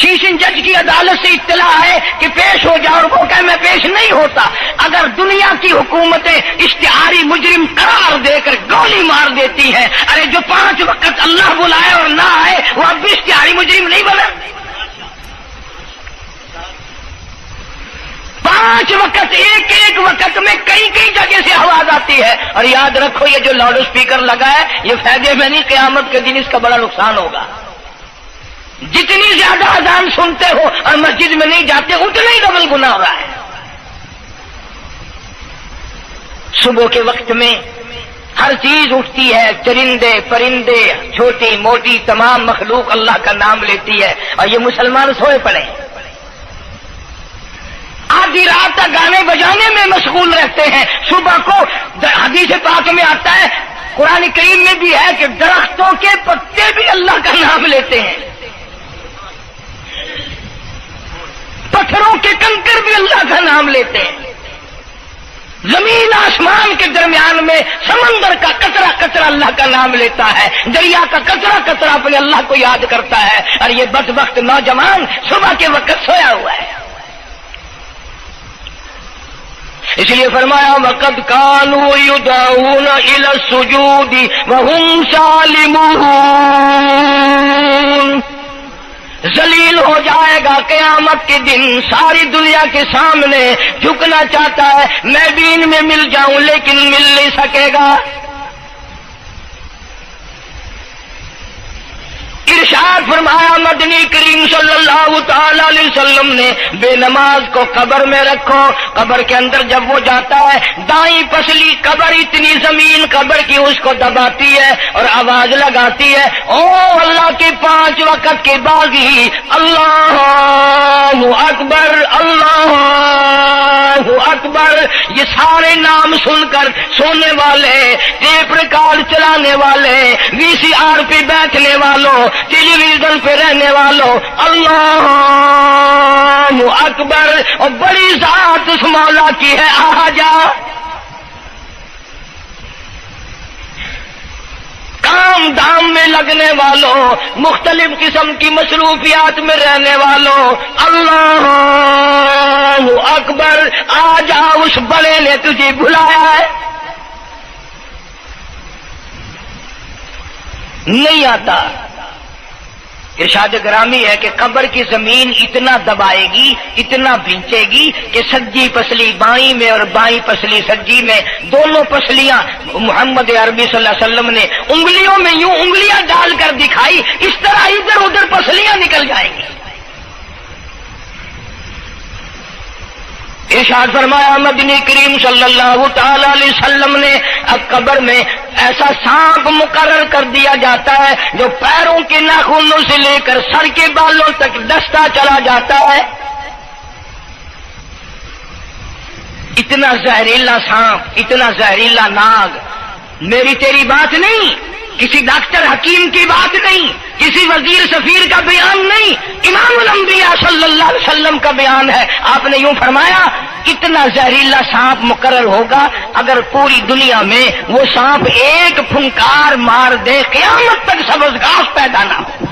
سیشن جج کی عدالت سے اطلاع ہے کہ پیش ہو جاؤ اور وہ کہے میں پیش نہیں ہوتا. اگر دنیا کی حکومتیں اشتہاری مجرم قرار دے کر گولی مار دیتی ہیں, ارے جو 5 وقت اللہ بلائے اور نہ آئے وہ اب بھی اشتہاری مجرم نہیں بنا. 5 وقت ایک وقت میں کئی جگہ سے آواز آتی ہے. اور یاد رکھو یہ جو لاؤڈ اسپیکر لگا ہے یہ فائدے میں نہیں, قیامت کے دن اس کا بڑا نقصان ہوگا. جتنی زیادہ اذان سنتے ہو اور مسجد میں نہیں جاتے اتنا ہی ڈبل گناہ ہو رہا ہے. صبح کے وقت میں ہر چیز اٹھتی ہے, چرندے پرندے چھوٹی موٹی تمام مخلوق اللہ کا نام لیتی ہے اور یہ مسلمان سوئے پڑے ہیں. آدھی رات تک گانے بجانے میں مشغول رہتے ہیں. صبح کو حدیث پاک میں آتا ہے, قرآن کریم میں بھی ہے کہ درختوں کے پتے بھی اللہ کا نام لیتے ہیں, پتھروں کے کنکر بھی اللہ کا نام لیتے ہیں. زمین آسمان کے درمیان میں سمندر کا قطرہ قطرہ اللہ کا نام لیتا ہے, دریا کا قطرہ قطرہ اپنے اللہ کو یاد کرتا ہے. اور یہ بدبخت نوجوان صبح کے وقت سویا ہوا ہے. اس لیے فرمایا وَقَدْ كَانُوا يُدْعَوْنَ إِلَى السُّجُودِ وَهُمْ سَالِمُونَ. ذلیل ہو جائے گا قیامت کے دن, ساری دنیا کے سامنے جھکنا چاہتا ہے میں بھی ان میں مل جاؤں لیکن مل نہیں سکے گا. ارشاد فرمایا مدنی کریم صلی اللہ تعالی علیہ وسلم نے بے نماز کو قبر میں رکھو. قبر کے اندر جب وہ جاتا ہے دائیں پسلی قبر اتنی زمین قبر کی اس کو دباتی ہے اور آواز لگاتی ہے او اللہ کے 5 وقت کے باغی اللہ اکبر اللہ اکبر. یہ سارے نام سن کر سونے والے, ٹیپ ریکارڈ چلانے والے, VCR پہ بیٹھنے والوں, ٹیلی ویژن پہ رہنے والوں اللہ اکبر. اور بڑی ذات اس مولا کی ہے آ جا. کام دام میں لگنے والوں, مختلف قسم کی مصروفیات میں رہنے والوں اللہ اکبر. آ جا, اس بڑے نے تجھے بلایا ہے. نہیں آتا. ارشاد گرامی ہے کہ قبر کی زمین اتنا دبائے گی اتنا بھینچے گی کہ سجی پسلی بائیں میں اور بائیں پسلی سجی میں دونوں پسلیاں محمد عربی صلی اللہ علیہ وسلم نے انگلیوں میں یوں انگلیاں ڈال کر دکھائی, اس طرح ادھر ادھر پسلیاں نکل جائیں گی. ارشاد فرمایا مدنی کریم صلی اللہ تعالی علیہ وسلم نے اب قبر میں ایسا سانپ مقرر کر دیا جاتا ہے جو پیروں کے ناخنوں سے لے کر سر کے بالوں تک ڈستا چلا جاتا ہے. اتنا زہریلا سانپ, اتنا زہریلا ناگ. میری تیری بات نہیں, کسی ڈاکٹر حکیم کی بات نہیں, کسی وزیر سفیر کا بیان نہیں, امام الانبیاء صلی اللہ علیہ وسلم کا بیان ہے. آپ نے یوں فرمایا اتنا زہریلا سانپ مقرر ہوگا اگر پوری دنیا میں وہ سانپ ایک پھنکار مار دے قیامت تک سبز گھاس پیدا نہ ہو,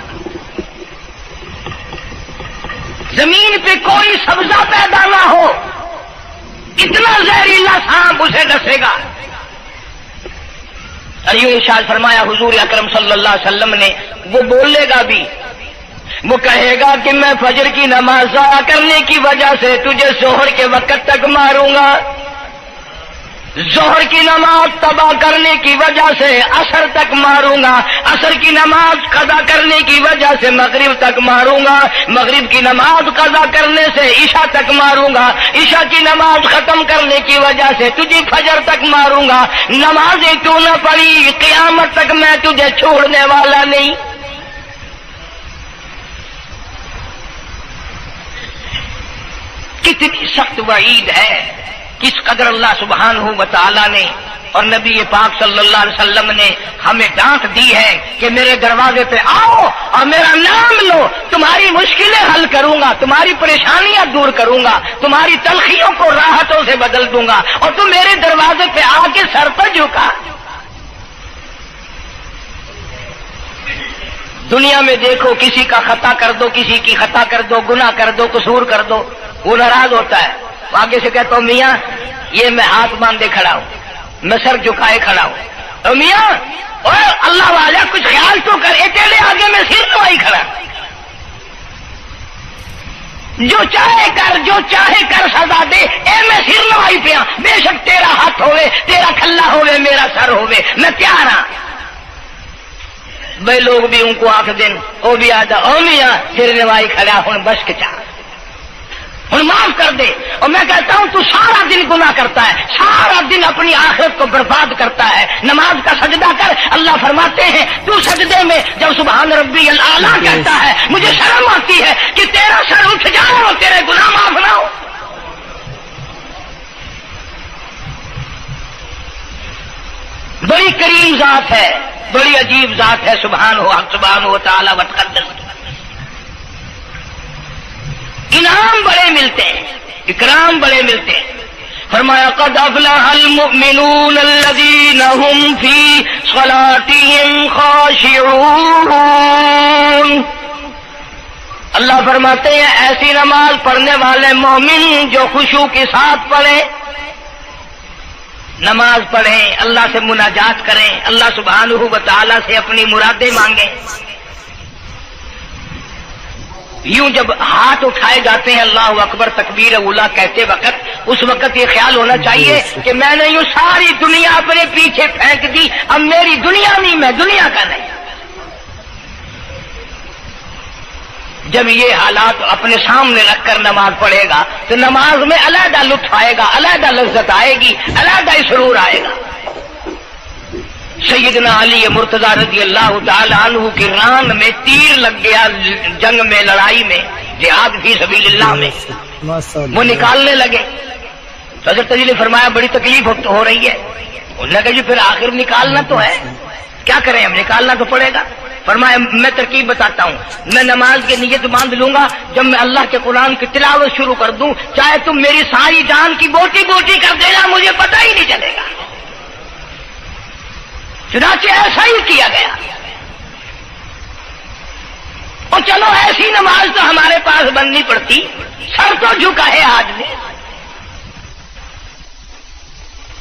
زمین پہ کوئی سبزہ پیدا نہ ہو, اتنا زہریلا سانپ اسے ڈسے گا. اور یوں ارشاد فرمایا حضور اکرم صلی اللہ علیہ وسلم نے, وہ بولے گا بھی, وہ کہے گا کہ میں فجر کی نماز ضائع کرنے کی وجہ سے تجھے ظہر کے وقت تک ماروں گا. ظہر کی نماز تباہ کرنے کی وجہ سے عصر تک ماروں گا، عصر کی نماز قضا کرنے کی وجہ سے مغرب تک ماروں گا، مغرب کی نماز قضا کرنے سے عشاء تک ماروں گا، عشاء کی نماز ختم کرنے کی وجہ سے تجھے فجر تک ماروں گا، نمازیں تو نہ پڑھی قیامت تک میں تجھے چھوڑنے والا نہیں۔ کتنی سخت وعید ہے، کس قدر اللہ سبحانہ و تعالی نے اور نبی پاک صلی اللہ علیہ وسلم نے ہمیں ڈانٹ دی ہے کہ میرے دروازے پہ آؤ اور میرا نام لو، تمہاری مشکلیں حل کروں گا، تمہاری پریشانیاں دور کروں گا، تمہاری تلخیوں کو راحتوں سے بدل دوں گا، اور تم میرے دروازے پہ آ کے سر پر جھکا۔ دنیا میں دیکھو، کسی کا خطا کر دو، کسی کی خطا کر دو، گناہ کر دو، قصور کر دو، وہ ناراض ہوتا ہے، آگے سے کہتا ہوں میاں یہ میں ہاتھ باندھے کھڑا ہوں، میں سر جھکائے کھڑا ہوں، اور میاں اور اللہ والا کچھ خیال تو کر، تیرے آگے میں سر نوائی کھڑا، جو چاہے کر، جو چاہے کر سزا دے، اے میں سر نوائی پیا، بے شک تیرا ہاتھ ہوئے، تیرا کھلا ہوئے، میرا سر ہوئے، میں تیار ہاں۔ بھائی لوگ بھی ان کو آنکھ دن وہ بھی آتا، او میاں سر نوائی کھڑا ہوں، بس کے چاہ ہوں معاف کر دے۔ اور میں کہتا ہوں تو سارا دن گناہ کرتا ہے، سارا دن اپنی آخرت کو برباد کرتا ہے، نماز کا سجدہ کر، اللہ فرماتے ہیں تو سجدے میں جب سبحان ربی الاعلیٰ کہتا ہے مجھے شرم آتی ہے کہ تیرا سر اٹھ جائے اور تیرے گناہ معاف نہ ہو۔ بڑی کریم ذات ہے، بڑی عجیب ذات ہے سبحانہ و تعالی و تقدس۔ انعام بڑے ملتے ہیں، اکرام بڑے ملتے ہیں۔ فرمایا قد افلح المؤمنون الذین هم فی صلاتهم خاشعون۔ اللہ فرماتے ہیں ایسی نماز پڑھنے والے مومن جو خشوع کے ساتھ پڑھیں، نماز پڑھیں، اللہ سے مناجات کریں، اللہ سبحانہ و تعالی سے اپنی مرادیں مانگیں۔ یوں جب ہاتھ اٹھائے جاتے ہیں اللہ اکبر تکبیر اولا کہتے وقت، اس وقت یہ خیال ہونا چاہیے کہ میں نے یوں ساری دنیا اپنے پیچھے پھینک دی، اب میری دنیا نہیں، میں دنیا کا نہیں۔ جب یہ حالات اپنے سامنے رکھ کر نماز پڑھے گا تو نماز میں علیحدہ لطف آئے گا، علیحدہ لذت آئے گی، علیحدہ سرور آئے گا۔ سیدنا علی مرتضی رضی اللہ تعالی عنہ کی ران میں تیر لگ گیا، جنگ میں، لڑائی میں، جہاد فی سبیل اللہ میں، وہ نکالنے لگے تو حضرت علی نے فرمایا بڑی تکلیف ہو رہی ہے۔ انہوں نے کہا جی پھر آخر نکالنا تو ہے، کیا کریں ہم، نکالنا تو پڑے گا۔ فرمایا میں ترکیب بتاتا ہوں، میں نماز کی نیت باندھ لوں گا، جب میں اللہ کے قرآن کی تلاوت شروع کر دوں چاہے تم میری ساری جان کی بوٹی بوٹی کر دینا، مجھے پتہ ہی نہیں چلے گا۔ چنانچہ ایسا ہی کیا گیا۔ اور چلو ایسی نماز تو ہمارے پاس بننی پڑتی، سر تو جھکا ہے آج میں۔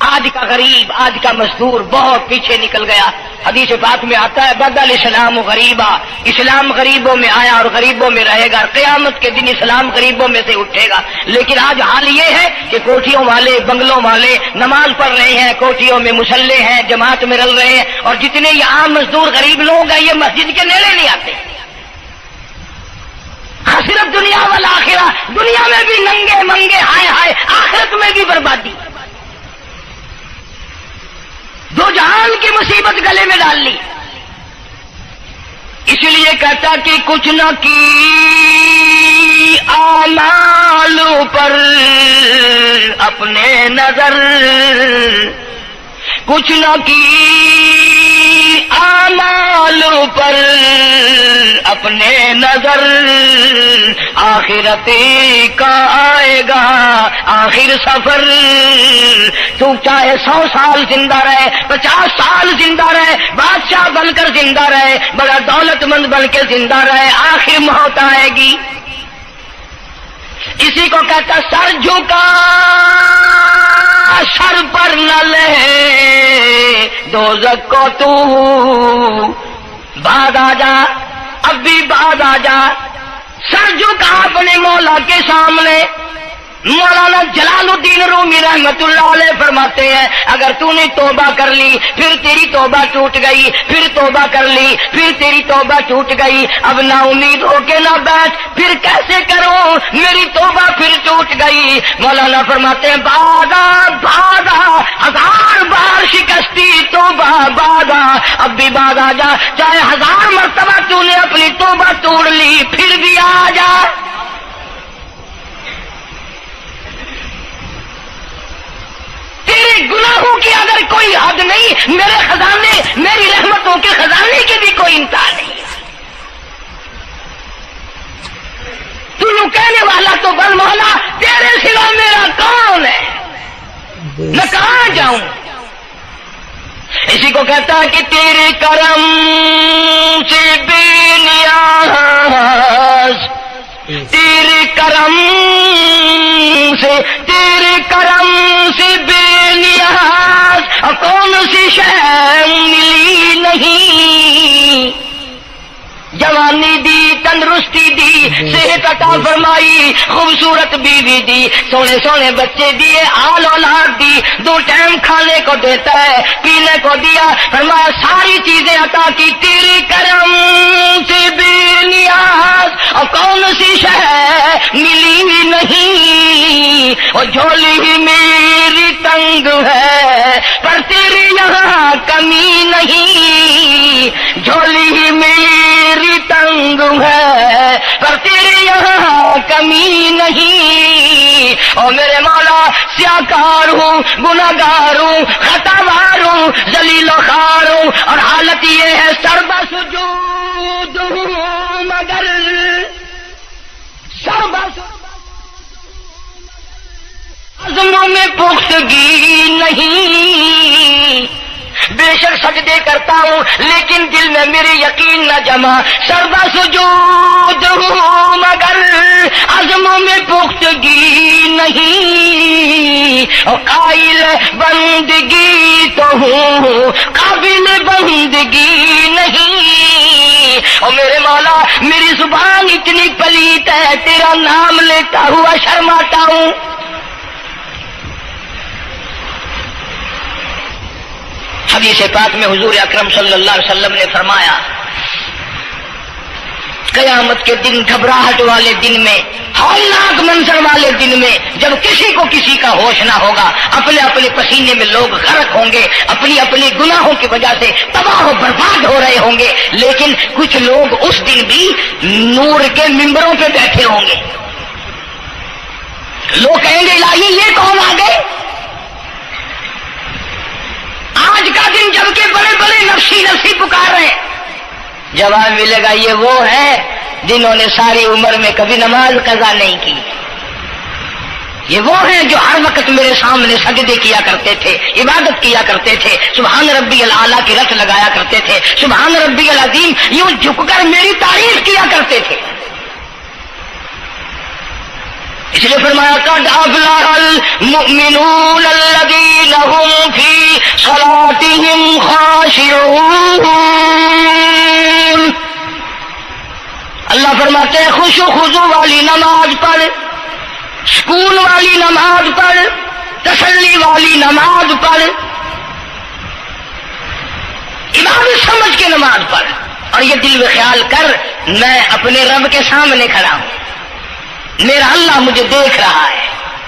آج کا غریب، آج کا مزدور بہت پیچھے نکل گیا۔ حدیث پاک میں آتا ہے بدل اسلام غریبا، اسلام غریبوں میں آیا اور غریبوں میں رہے گا، قیامت کے دن اسلام غریبوں میں سے اٹھے گا۔ لیکن آج حال یہ ہے کہ کوٹھیوں والے، بنگلوں والے نماز پڑھ رہے ہیں، کوٹھیوں میں مصلے ہیں، جماعت میں رل رہے ہیں، اور جتنے یہ عام مزدور غریب لوگ ہیں یہ مسجد کے نیڑے نہیں آتے۔ خسرت دنیا والآخرہ، دنیا میں بھی ننگے منگے ہائے ہائے، آخرت میں بھی بربادی، دو جہان کی مصیبت گلے میں ڈال لی۔ اس لیے کہتا کہ کچھ نہ کی اعمال پر اپنے نظر، کچھ نہ کی اعمال پر اپنے نظر، آخرت کا آئے گا آخر سفر۔ تو چاہے 100 سال زندہ رہے، 50 سال زندہ رہے، بادشاہ بن کر زندہ رہے، بڑا دولت مند بن کے زندہ رہے، آخر موت آئے گی۔ اسی کو کہتا سر جھکا سر پر نہ لے دوزخ کو تو، بعد آ جا، اب بھی بعد آ جا، سر جھکا اپنے مولا کے سامنے، مولانا جلال الدین رومی رحمت اللہ علیہ فرماتے ہیں اگر تو نے توبہ کر لی پھر تیری توبہ ٹوٹ گئی، پھر توبہ کر لی پھر تیری توبہ ٹوٹ گئی، اب نا امید ہو کے نہ بیٹھ، پھر کیسے کروں میری توبہ پھر ٹوٹ گئی۔ مولانا فرماتے ہیں بادا بادا 1000 بار شکستی توبہ بادا، اب بھی بادا جا، چاہے 1000 مرتبہ تو نے اپنی توبہ توڑ لی پھر بھی آ جا۔ تیرے گناہوں کی اگر کوئی حد نہیں، میرے خزانے، میری رحمتوں کے خزانے کی بھی کوئی انتہا نہیں۔ تو یوں کہنے والا تو بل مولا تیرے سوا میرا کون ہے، میں کہاں جاؤں؟ اسی کو کہتا کہ تیرے کرم سے بے نیاز، تیرے کرم سے، تیرے کرم سے بے نیاز، اور کون سی شے ملی نہیں، جوانی دی، تندرستی دی، صحت عطا فرمائی، خوبصورت بیوی دی، سونے سونے بچے دیے، آل اولاد دی، 2 ٹائم کھانے کو دیتا ہے، پینے کو دیا، فرمایا ساری چیزیں عطا کی، تیرے کرم سے بے نیاز، اور کون سی شے ملی نہیں، اور جھولی ہی میری تنگ ہے پر تیرے یہاں کمی نہیں، جھولی ہی میری تنگ ہے پر تیرے یہاں کمی نہیں، اور میرے مولا سیاکار ہوں، گناہگار ہوں، خطاوار ہوں، ذلیل و خوار ہوں، اور حالت یہ ہے سربا سجود ہوں مگر سربا عزموں میں پختگی نہیں، بے شک سجدے کرتا ہوں لیکن دل میں میرے یقین نہ جمع، سربا سجود ہوں مگر عزموں میں پختگی نہیں، اور قائل بندگی تو ہوں قابل بندگی نہیں، اور میرے مولا میری زبان اتنی پلیت ہے تیرا نام لیتا ہوا شرماتا ہوں۔ حدیث پاک میں حضور اکرم صلی اللہ علیہ وسلم نے فرمایا قیامت کے دن، گھبراہٹ والے دن میں، ہولناک منظر والے دن میں، جب کسی کو کسی کا ہوش نہ ہوگا، اپنے اپنے پسینے میں لوگ غرق ہوں گے، اپنی اپنی گناہوں کی وجہ سے تباہ و برباد ہو رہے ہوں گے، لیکن کچھ لوگ اس دن بھی نور کے ممبروں پہ بیٹھے ہوں گے، لوگ کہیں گے الہی یہ کون آ گئے؟ آج کا دن جبکہ بڑے بڑے نفسی نفسی پکار رہے ہیں، جواب ملے گا یہ وہ ہے جنہوں نے ساری عمر میں کبھی نماز قضا نہیں کی، یہ وہ ہیں جو ہر وقت میرے سامنے سجدے کیا کرتے تھے، عبادت کیا کرتے تھے، سبحان ربی الاعلیٰ کی رت لگایا کرتے تھے، سبحان ربی العظیم یوں جھک کر میری تعریف کیا کرتے تھے۔ اس لیے فرمایا قد افلح المؤمنون الذین هم فی صلاتهم خاشعون، اللہ فرماتے ہیں خوش و خضوع والی نماز پڑھ، سکون والی نماز پڑھ، تسلی والی نماز پڑھ، عبادت سمجھ کے نماز پڑھ، اور یہ دل میں خیال کر میں اپنے رب کے سامنے کھڑا ہوں، میرا اللہ مجھے دیکھ رہا ہے،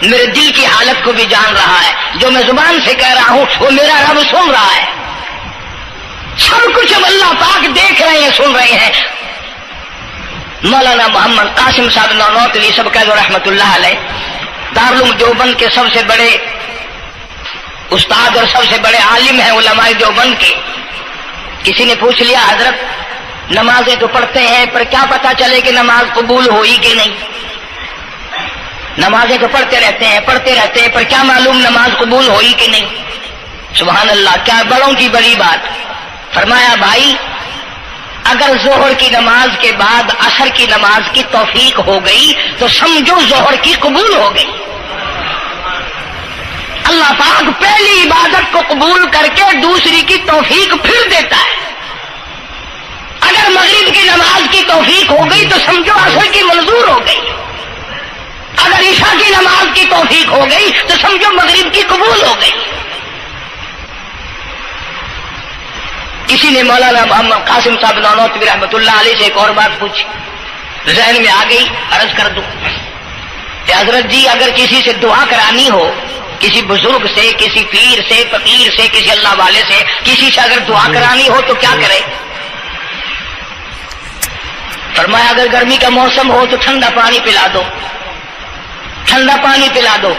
میرے دل کی حالت کو بھی جان رہا ہے، جو میں زبان سے کہہ رہا ہوں وہ میرا رب سن رہا ہے، سب کچھ اب اللہ پاک دیکھ رہے ہیں، سن رہے ہیں۔ مولانا محمد قاسم صاحب نانوتوی سب کہہ دو رحمت اللہ علیہ، دارالعلوم دیوبند کے سب سے بڑے استاد اور سب سے بڑے عالم ہیں علماء دیوبند کے۔ کسی نے پوچھ لیا حضرت نمازیں تو پڑھتے ہیں پر کیا پتا چلے کہ نماز قبول ہوئی کہ نہیں؟ نمازیں تو پڑھتے رہتے ہیں پر کیا معلوم نماز قبول ہوئی کہ نہیں؟ سبحان اللہ، کیا بڑوں کی بڑی بات۔ فرمایا بھائی اگر ظہر کی نماز کے بعد عصر کی نماز کی توفیق ہو گئی تو سمجھو ظہر کی قبول ہو گئی۔ اللہ پاک پہلی عبادت کو قبول کر کے دوسری کی توفیق پھر دیتا ہے۔ اگر مغرب کی نماز کی توفیق ہو گئی تو سمجھو عصر کی منظور ہو گئی، اگر اگر عشاء کی نماز کی توفیق ہو گئی تو سمجھو مغرب کی قبول ہو گئی. کسی نے مولانا محمد قاسم صاحب نانوتوی رحمۃ اللہ علیہ سے ایک اور بات پوچھی، ذہن میں آ گئی، عرض کر دوں کہ حضرت جی اگر کسی سے دعا کرانی ہو، کسی بزرگ سے، کسی پیر سے، فقیر سے، کسی اللہ والے سے، کسی سے اگر دعا کرانی ہو تو کیا کرے؟ فرمایا اگر گرمی کا موسم ہو تو ٹھنڈا پانی پلا دو، ٹھنڈا پانی پلا دو،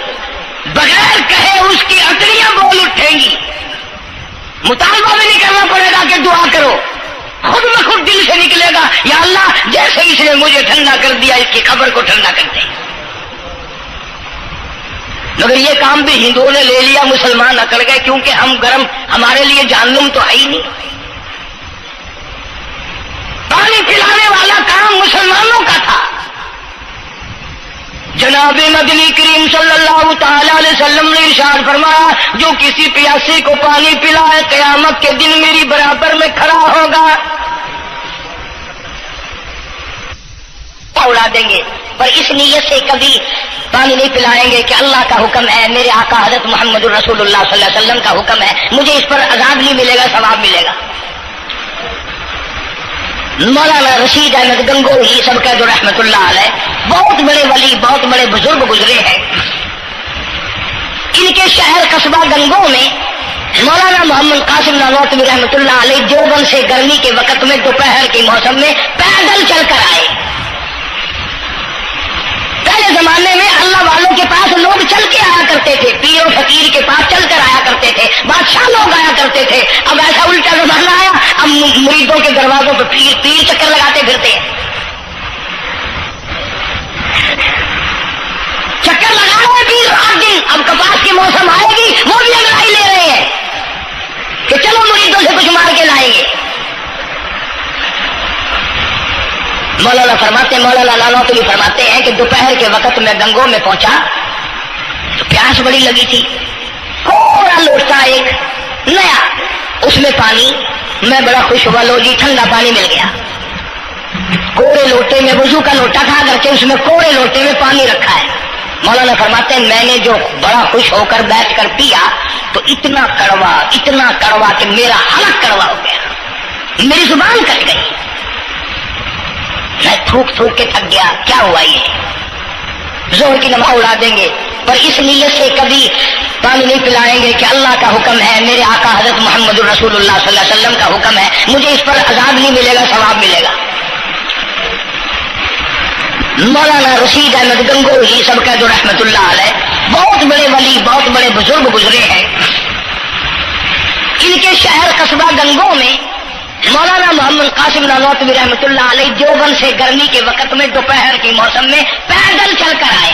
بغیر کہے اس کی اٹڑیاں بول اٹھیں گی، مطالبہ بھی نہیں کرنا پڑے گا کہ دعا کرو، خود بخود دل سے نکلے گا یا اللہ جیسے اس نے مجھے ٹھنڈا کر دیا اس کی قبر کو ٹھنڈا کر دے. مگر یہ کام بھی ہندوؤں نے لے لیا، مسلمان اکڑ گئے کیونکہ ہم گرم، ہمارے لیے جہنم تو ہے ہی نہیں. پانی پلانے والا کام مسلمانوں کا تھا. جناب مدنی کریم صلی اللہ تعالی علیہ وسلم نے ارشاد فرمایا جو کسی پیاسے کو پانی پلائے قیامت کے دن میری برابر میں کھڑا ہوگا. اڑا دیں گے پر اس نیت سے کبھی پانی نہیں پلائیں گے کہ اللہ کا حکم ہے، میرے آقا حضرت محمد الرسول اللہ صلی اللہ علیہ وسلم کا حکم ہے، مجھے اس پر عذاب نہیں ملے گا، ثواب ملے گا. مولانا رشید احمد گنگوہی سب کا جو رحمت اللہ علیہ بہت بڑے ولی، بہت بڑے بزرگ گزرے ہیں. ان کے شہر قصبہ گنگو میں مولانا محمد قاسم نانوتوی رحمت اللہ علیہ دیوبند سے گرمی کے وقت میں دوپہر کے موسم میں پیدل چل کر آئے. پہلے زمانے میں اللہ والوں کے پاس لوگ چل کے آیا کرتے تھے، پیر و فقیر کے پاس چل کر آیا کرتے تھے، بادشاہ لوگ آیا کرتے تھے. اب ایسا الٹا زمانہ آیا، اب مریدوں کے دروازوں پہ پیر چکر لگاتے پھرتے ہیں. چکر لگا رہے پیر رات دن. اب کپاس کی موسم آئے گی وہ بھی انگڑائی لے رہے ہیں کہ چلو مریدوں سے کچھ مار کے لائیں گے. مولانا نانوتوی فرماتے ہیں کہ دوپہر کے وقت میں گنگو میں پہنچا تو پیاس بڑی لگی تھی. تھوڑا لوٹا ایک نیا، اس میں پانی، میں بڑا خوش ہوا، لو جی ٹھنڈا پانی مل گیا. کوڑے لوٹے میں، وضو کا لوٹا تھا اگرچہ اس میں کوڑے لوٹے میں پانی رکھا ہے. مولانا فرماتے ہیں میں نے جو بڑا خوش ہو کر بیٹھ کر پیا تو اتنا کڑوا کہ میرا حلق کڑوا ہو گیا، میری زبان کٹ گئی، میں تھوک کے تھک گیا. کیا ہوا یہ؟ زہر کی نماز اڑا دیں گے پر اس نیت سے کبھی پانی نہیں پلائیں گے کہ اللہ کا حکم ہے، میرے آقا حضرت محمد الرسول اللہ صلی اللہ علیہ وسلم کا حکم ہے، مجھے اس پر عذاب نہیں ملے گا، ثواب ملے گا. مولانا رشید احمد گنگوہی سب کا جو رحمت اللہ علیہ بہت بڑے ولی، بہت بڑے بزرگ گزرے ہیں. ان کے شہر قصبہ گنگو میں مولانا محمد قاسم نانوتوی رحمت اللہ علیہ دیوبند سے گرمی کے وقت میں دوپہر کے موسم میں پیدل چل کر آئے.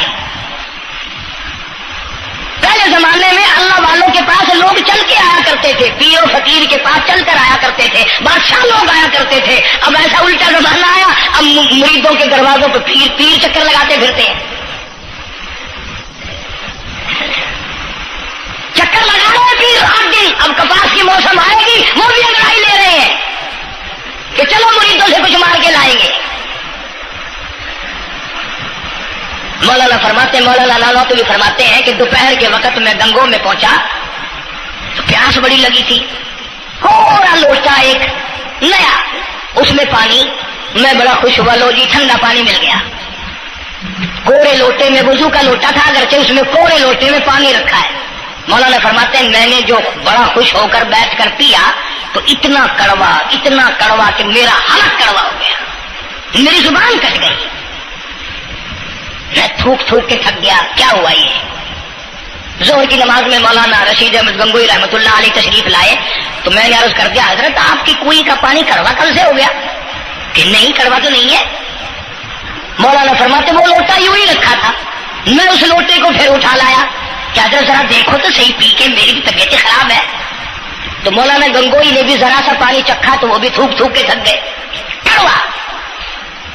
پہلے زمانے میں اللہ والوں کے پاس لوگ چل کے آیا کرتے تھے، پیر و فقیر کے پاس چل کر آیا کرتے تھے، بادشاہ لوگ آیا کرتے تھے. اب ایسا الٹا زمانہ آیا، اب مریدوں کے دروازوں پہ پیر چکر لگاتے پھرتے ہیں. چکر لگا رہے پیر رات دن. اب کپاس کی موسم آئے گی وہ بھی انگڑائی لے رہے ہیں کہ چلو مریدوں سے کچھ مار کے لائیں گے. مولانا نانوتوی فرماتے ہیں کہ دوپہر کے وقت میں گنگو میں پہنچا تو پیاس بڑی لگی تھی. تھوڑا لوٹا ایک نیا، اس میں پانی، میں بڑا خوش ہوا، لو جی ٹھنڈا پانی مل گیا. کوڑے لوٹے میں، وضو کا لوٹا تھا اگرچہ اس میں کوڑے لوٹے میں پانی رکھا ہے. مولانا فرماتے ہیں میں نے جو بڑا خوش ہو کر بیٹھ کر پیا تو اتنا کڑوا کہ میرا حلق کڑوا ہو گیا، میری زبان کٹ گئی، میں تھوک کے تھک گیا. کیا ہوا یہ؟ ظہر کی نماز میں مولانا رشید احمد گنگوہی رحمت اللہ علیہ تشریف لائے تو میں نے عرض کر دیا حضرت آپ کی کنویں کا پانی کڑوا کل سے ہو گیا؟ کہ نہیں کڑوا تو نہیں ہے. مولانا فرماتے وہ لوٹا یوں ہی رکھا تھا، میں اس لوٹے کو پھر اٹھا لایا کہ حضرت ذرا دیکھو تو صحیح، پی کے میری بھی طبیعت خراب ہے. تو مولانا گنگوہی نے بھی ذرا سا پانی چکھا تو وہ بھی تھوک کے تھک گئے، کڑوا.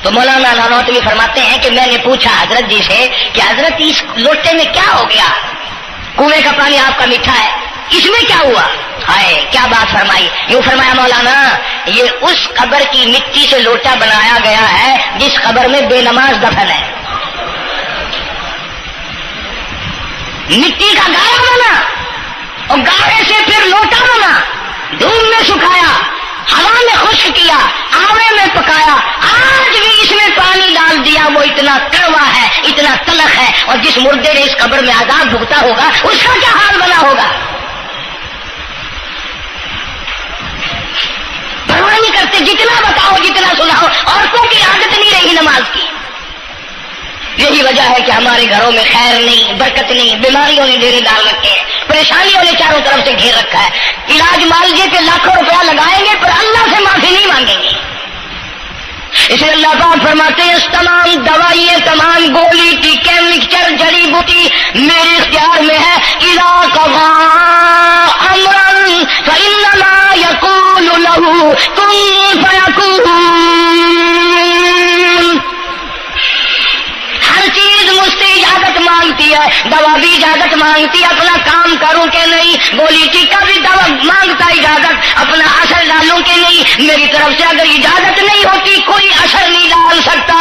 تو مولانا نانوتوی فرماتے ہیں کہ میں نے پوچھا حضرت جی سے کہ حضرت اس لوٹے میں کیا ہو گیا؟ کنویں کا پانی آپ کا میٹھا ہے، اس میں کیا ہوا؟ ہائے کیا بات فرمائی. یوں فرمایا مولانا یہ اس قبر کی مٹی سے لوٹا بنایا گیا ہے جس قبر میں بے نماز دفن ہے. مٹی کا گاڑا بنا اور گاڑے سے پھر لوٹا بنا، دھوپ میں سکھایا، ہوا میں خشک کیا، آوے میں پکایا، آج بھی اس میں پانی ڈال دیا، وہ اتنا کڑوا ہے، اتنا تلخ ہے، اور جس مردے نے اس قبر میں عذاب بھگتا ہوگا اس کا کیا حال بنا ہوگا؟ پرواہ نہیں کرتے، جتنا بتاؤ جتنا سناؤ، عورتوں کی عادت نہیں رہی نماز کی۔ یہی وجہ ہے کہ ہمارے گھروں میں خیر نہیں، برکت نہیں، بیماریوں نے ڈیرے ڈال رکھے ہیں، پریشانیوں نے چاروں طرف سے گھیر رکھا ہے۔ علاج معالجے پہ لاکھوں روپیہ لگائیں گے پر اللہ سے معافی نہیں مانگیں گے۔ اس لیے اللہ پاک فرماتے ہیں اس تمام دوائیں، تمام گولی ٹیکے مکسچر جڑی بوٹی میرے اختیار میں ہے۔ اذا قضى امرا فانما يقول له كن فيكون۔ ہر چیز مجھ سے اجازت مانگتی ہے، دوا بھی اجازت مانگتی ہے اپنا کام کروں کہ نہیں، گولی ٹیکا بھی دوا مانگتا ہے اجازت اپنا اثر ڈالوں کہ نہیں۔ میری طرف سے اگر اجازت نہیں ہوتی کوئی اثر نہیں ڈال سکتا۔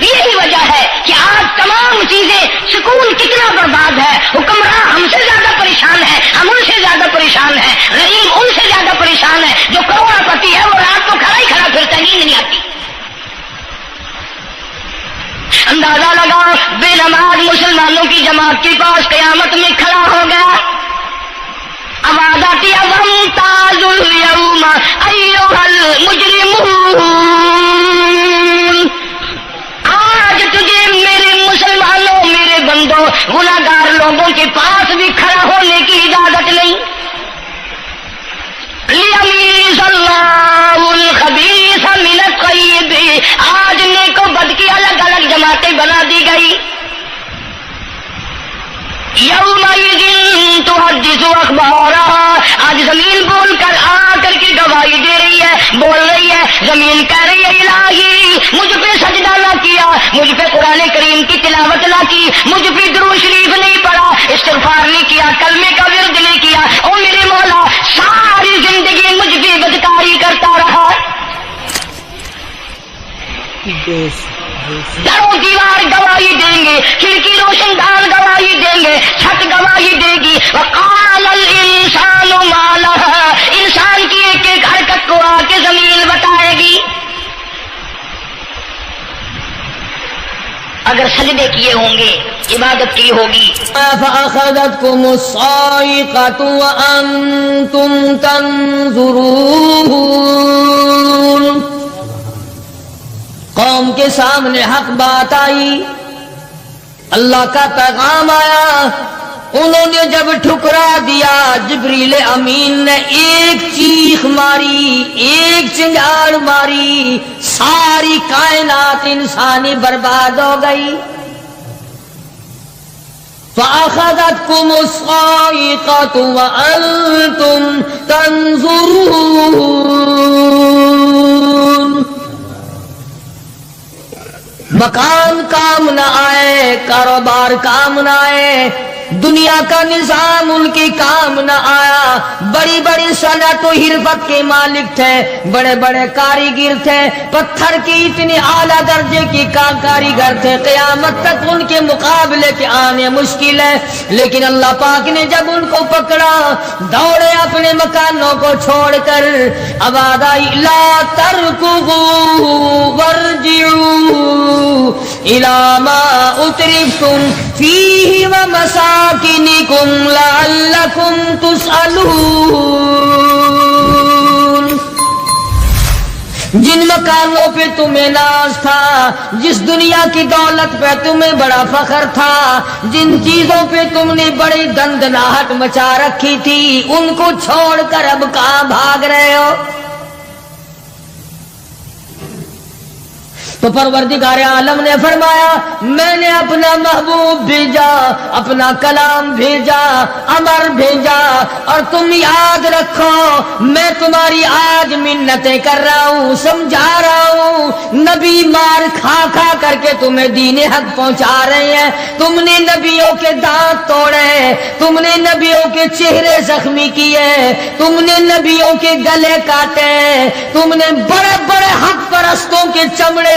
یہی وجہ ہے کہ آج تمام چیزیں، سکون کتنا برباد ہے، حکمراں ہم سے زیادہ پریشان ہے، ہم ان سے زیادہ پریشان ہے، رحیم ان سے زیادہ پریشان ہے، جو کروڑ پتی ہے وہ رات کو کھڑا ہی کھڑا پھرتا ہے، نیند نہیں آتی۔ اندازہ لگاؤ بے نماز مسلمانوں کی جماعت کے پاس قیامت میں کھڑا ہو گیا، آواز آتی ہے وَامْتَازُوا الْيَوْمَ أَيُّهَا الْمُجْرِمُونَ، آج تجھے میرے مسلمانوں، میرے بندوں، گناہگار لوگوں کے پاس بھی کھڑا ہونے کی اجازت نہیں۔ لِيَمِيزَ اللَّهُ الْخَبِيثَ مِنَ الطَّيِّبِ، آج نیک و بد کی الگ الگ جماعتیں بنا دی گئی۔ یومئذ تحدث اخبارها، آج زمین بول کر آ کر کے گواہی دے رہی ہے، بول رہی ہے، زمین کہہ رہی ہے الہی مجھ پہ سجدہ نہ کیا، مجھ پہ قرآن کریم کی تلاوت نہ کی، مجھ پہ درود شریف نہیں پڑھا، استغفار نہیں کیا، کلمے کا ورد نہیں کیا، او میرے مولا ساری زندگی مجھ پہ بدکاری کرتا رہا۔ درو دیوار گواہی دیں گے، کھڑکی روشن دان گواہی دیں گے، چھت گواہی دے گی۔ وقال الانسان ما لها، انسان کی ایک ایک حرکت کو آ کے زمین بتائے گی۔ اگر سجدے کیے ہوں گے، عبادت کی ہوگی۔ فأخذتكم الصاعقة وأنتم تنظرون، قوم کے سامنے حق بات آئی، اللہ کا پیغام آیا، انہوں نے جب ٹھکرا دیا، جبریل امین نے ایک چیخ ماری، ایک چنگاڑ ماری، ساری کائنات انسانی برباد ہو گئی۔ فأخذتكم الصاعقة وأنتم تنظرون، مکان کام نہ آئے، کاروبار کام نہ آئے، دنیا کا نظام ان کے کام نہ آیا، بڑی بڑی صنعت و حرفت کے مالک تھے، بڑے بڑے کاریگر تھے، پتھر کے اتنے اعلیٰ درجے کے کاریگر تھے، قیامت تک ان کے مقابلے کے آنے مشکل ہے، لیکن اللہ پاک نے جب ان کو پکڑا، دوڑے اپنے مکانوں کو چھوڑ کر، آواز آئی لا ترکضوا وارجعوا الی ما اترفتم فیہ ومساکنکم لعلکم تسألون، جن مکانوں پہ تمہیں ناز تھا، جس دنیا کی دولت پہ تمہیں بڑا فخر تھا، جن چیزوں پہ تم نے بڑی دندناہٹ مچا رکھی تھی، ان کو چھوڑ کر اب کہاں بھاگ رہے ہو؟ تو پروردگار عالم نے فرمایا میں نے اپنا محبوب بھیجا، اپنا کلام بھیجا، امر بھیجا، اور تم یاد رکھو میں تمہاری آج منتیں کر رہا ہوں، سمجھا رہا ہوں، نبی مار کھا کھا کر کے تمہیں دین حق پہنچا رہے ہیں، تم نے نبیوں کے دانت توڑے، تم نے نبیوں کے چہرے زخمی کیے، تم نے نبیوں کے گلے کاٹے، تم نے بڑے بڑے حق پرستوں کے چمڑے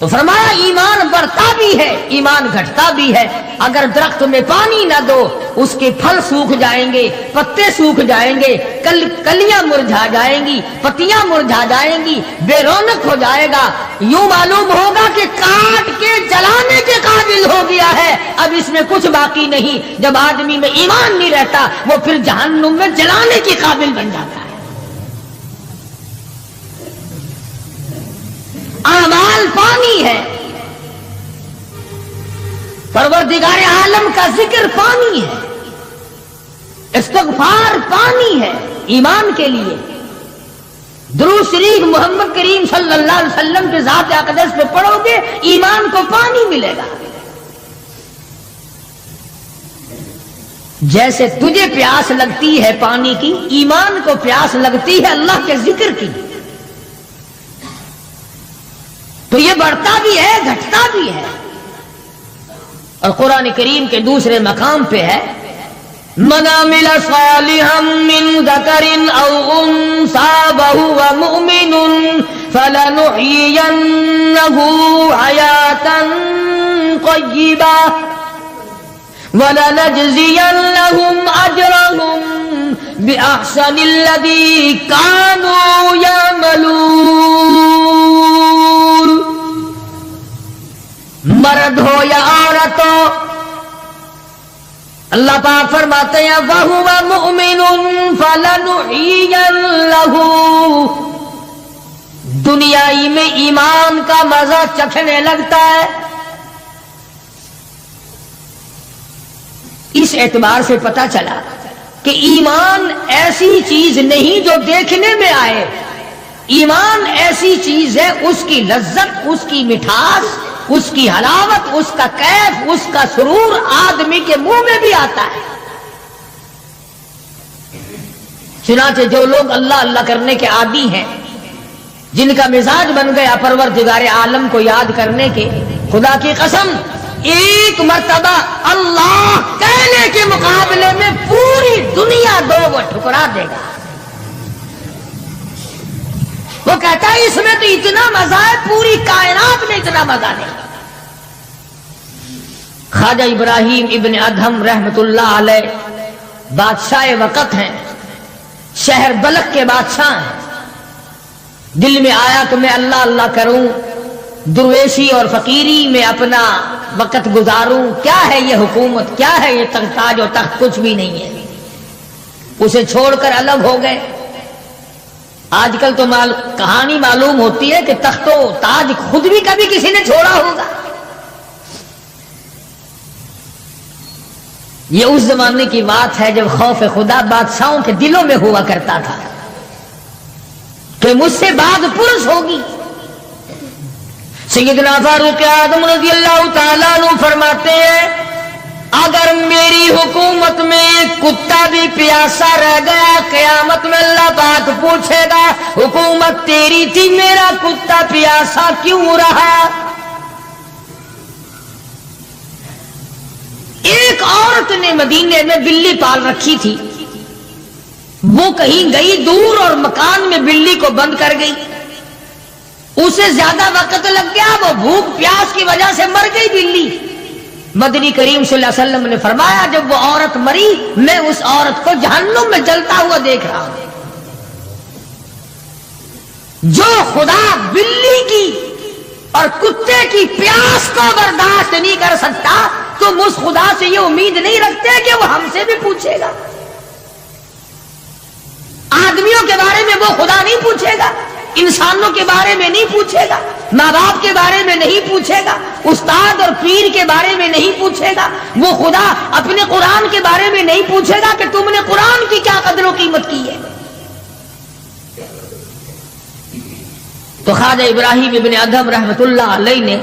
تو فرمایا ایمان بڑھتا بھی ہے ایمان گھٹتا بھی ہے. اگر درخت میں پانی نہ دو اس کے پھل سوکھ جائیں گے, پتے سوکھ جائیں گے, کلیاں مرجھا جائیں گی, پتیاں مرجھا جائیں گی, بے رونق ہو جائے گا. یوں معلوم ہوگا کہ کاٹ کے جلانے کے قابل ہو گیا ہے, اب اس میں کچھ باقی نہیں. جب آدمی میں ایمان نہیں رہتا وہ پھر جہنم میں جلانے کے قابل بن جاتا ہے. اعمال پانی ہے, پروردگار عالم کا ذکر پانی ہے, استغفار پانی ہے ایمان کے لیے. درود شریف محمد کریم صلی اللہ علیہ وسلم کے ذات اقدس پہ پڑھو گے ایمان کو پانی ملے گا. جیسے تجھے پیاس لگتی ہے پانی کی, ایمان کو پیاس لگتی ہے اللہ کے ذکر کی. تو یہ بڑھتا بھی ہے گھٹتا بھی ہے. اور قرآن کریم کے دوسرے مقام پہ ہے من عمل صالحا من ذکر او انثى وهو مؤمن فلنحيينه حياة طيبة ولنجزينهم اجرهم باحسن الذي كانوا يعملون. مرد ہو یا عورت ہو, اللہ پاک فرماتے ہیں وَهُوَ مُؤْمِنٌ فَلَنُحْيِيَنَّهُ, دنیائی میں ایمان کا مزہ چکھنے لگتا ہے. اس اعتبار سے پتہ چلا کہ ایمان ایسی چیز نہیں جو دیکھنے میں آئے. ایمان ایسی چیز ہے اس کی لذت, اس کی مٹھاس, اس کی حلاوت, اس کا کیف, اس کا سرور آدمی کے منہ میں بھی آتا ہے. چنانچہ جو لوگ اللہ اللہ کرنے کے عادی ہیں, جن کا مزاج بن گیا پروردگار عالم کو یاد کرنے کے, خدا کی قسم ایک مرتبہ اللہ کہنے کے مقابلے میں پوری دنیا دو وہ ٹھکرا دے گا. وہ کہتا ہے اس میں تو اتنا مزہ ہے, پوری کائنات میں اتنا مزہ نہیں. خواجہ ابراہیم ابن ادہم رحمت اللہ علیہ بادشاہ وقت ہیں, شہر بلخ کے بادشاہ ہیں. دل میں آیا کہ میں اللہ اللہ کروں, درویشی اور فقیری میں اپنا وقت گزاروں. کیا ہے یہ حکومت, کیا ہے یہ تاج و تخت, کچھ بھی نہیں ہے. اسے چھوڑ کر الگ ہو گئے. آج کل تو کہانی معلوم ہوتی ہے کہ تخت و تاج خود بھی کبھی کسی نے چھوڑا ہوگا. یہ اس زمانے کی بات ہے جب خوف خدا بادشاہوں کے دلوں میں ہوا کرتا تھا کہ مجھ سے بعد پرس ہوگی. سیدنا فاروق اعظم رضی اللہ تعالیٰ عنہ فرماتے ہیں اگر میری حکومت میں ایک کتا بھی پیاسا رہ گیا, قیامت میں اللہ پاک پوچھے گا حکومت تیری تھی, میرا کتا پیاسا کیوں رہا. ایک عورت نے مدینے میں بلی پال رکھی تھی, وہ کہیں گئی دور اور مکان میں بلی کو بند کر گئی. اسے زیادہ وقت لگ گیا, وہ بھوک پیاس کی وجہ سے مر گئی بلی. مدنی کریم صلی اللہ علیہ وسلم نے فرمایا جب وہ عورت مری میں اس عورت کو جہنم میں جلتا ہوا دیکھ رہا ہوں. جو خدا بلی کی اور کتے کی پیاس کو برداشت نہیں کر سکتا, تم اس خدا سے یہ امید نہیں رکھتے کہ وہ ہم سے بھی پوچھے گا. آدمیوں کے بارے میں وہ خدا نہیں پوچھے گا, انسانوں کے بارے میں نہیں پوچھے گا, ماں باپ کے بارے میں نہیں پوچھے گا, استاد اور پیر کے بارے میں نہیں پوچھے گا. وہ خدا اپنے قرآن کے بارے میں نہیں پوچھے گا کہ تم نے قرآن کی کیا قدر و قیمت کی ہے. تو خواجہ ابراہیم ابن ادہم رحمت اللہ علیہ نے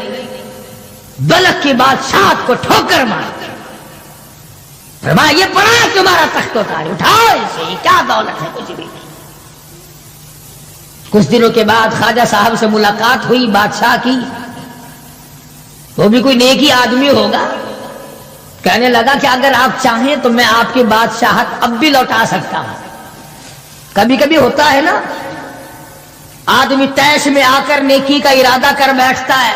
بلخ کی بادشاہت کو ٹھوکر ماری. فرمایا یہ پڑا ہے تمہارا تخت و تاج, اٹھاؤ اسے, کیا دولت ہے, کچھ بھی نہیں. کچھ دنوں کے بعد خواجہ صاحب سے ملاقات ہوئی بادشاہ کی. وہ بھی کوئی نیکی آدمی ہوگا. کہنے لگا کہ اگر آپ چاہیں تو میں آپ کی بادشاہت اب بھی لوٹا سکتا ہوں. کبھی کبھی ہوتا ہے نا, آدمی تیش میں آ کر نیکی کا ارادہ کر بیٹھتا ہے,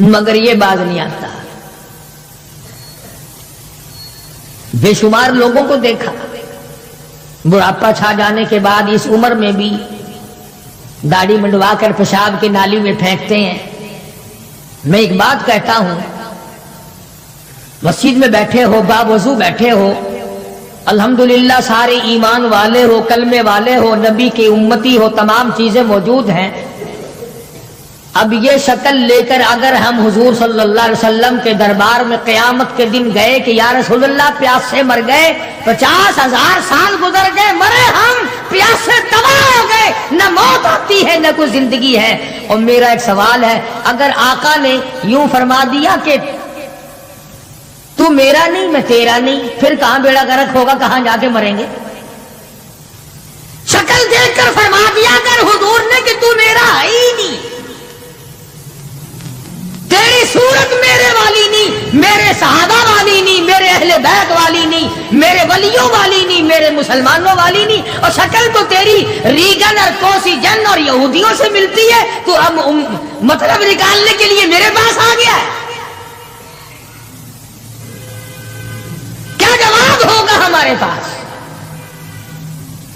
مگر یہ باز نہیں آتا. بے شمار لوگوں کو دیکھا بڑھاپا چھا جانے کے بعد اس عمر میں بھی داڑھی منڈوا کر پیشاب کی نالی میں پھینکتے ہیں. میں ایک بات کہتا ہوں، مسجد میں بیٹھے ہو، باوضو بیٹھے ہو، الحمدللہ سارے ایمان والے ہو، کلمے والے ہو، نبی کی امتی ہو، تمام چیزیں موجود ہیں. اب یہ شکل لے کر اگر ہم حضور صلی اللہ علیہ وسلم کے دربار میں قیامت کے دن گئے کہ یا رسول اللہ پیاس سے مر گئے، 50,000 سال گزر گئے، مرے ہم پیاس سے تباہ ہو گئے، نہ موت آتی ہے نہ کوئی زندگی ہے. اور میرا ایک سوال ہے، اگر آقا نے یوں فرما دیا کہ تو میرا نہیں میں تیرا نہیں، پھر کہاں بیڑا غرق ہوگا، کہاں جا کے مریں گے؟ شکل دیکھ کر فرما دیا اگر حضور نے کہ تو میرا ہے ہی نہیں، تیری صورت میرے والی نہیں، میرے صحابہ والی نہیں، میرے اہل بیت والی نہیں، میرے ولیوں والی نہیں، میرے مسلمانوں والی نہیں، اور شکل تو تیری ریگن اور کوسی جن اور یہودیوں سے ملتی ہے، تو اب مطلب نکالنے کے لیے میرے پاس آ گیا ہے. کیا جواب ہوگا ہمارے پاس؟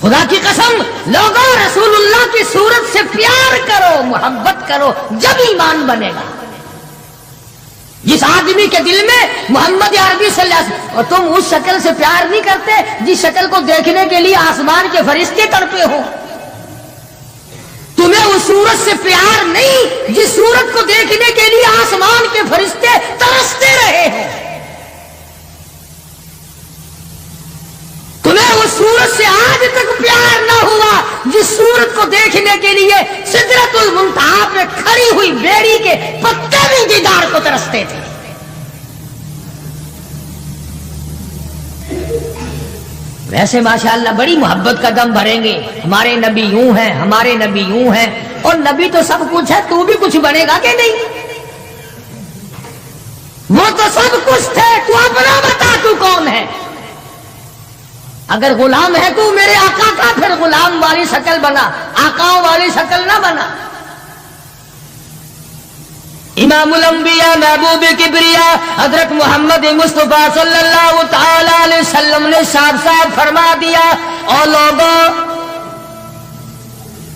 خدا کی قسم لوگوں، رسول اللہ کی صورت سے پیار کرو، محبت کرو، جب ایمان بنے گا. جس آدمی کے دل میں محمد عربی صلی اللہ علیہ وسلم، اور تم اس شکل سے پیار نہیں کرتے جس شکل کو دیکھنے کے لیے آسمان کے فرشتے تڑپے ہو. تمہیں اس صورت سے پیار نہیں جس صورت کو دیکھنے کے لیے آسمان کے فرشتے ترستے رہے ہیں. تمہیں اس صورت سے آج تک پیار نہ ہوا جس صورت کو دیکھنے کے لیے سدرۃ المنتہا پہ کھڑی ہوئی بیری کے پتے بھی دیدار کو ترستے تھے. ویسے ماشاءاللہ بڑی محبت کا دم بھریں گے، ہمارے نبی یوں ہیں، ہمارے نبی یوں ہیں، اور نبی تو سب کچھ ہے، تو بھی کچھ بنے گا کہ نہیں؟ وہ تو سب کچھ تھے، تو اپنا بتا تو کون ہے؟ اگر غلام ہے تو میرے آقا کا، پھر غلام والی شکل بنا، آقاؤں والی شکل نہ بنا. امام الانبیاء محبوب کبریا حضرت محمد مصطفیٰ صلی اللہ تعالی علیہ وسلم نے صاف صاف فرما دیا، اور لوگوں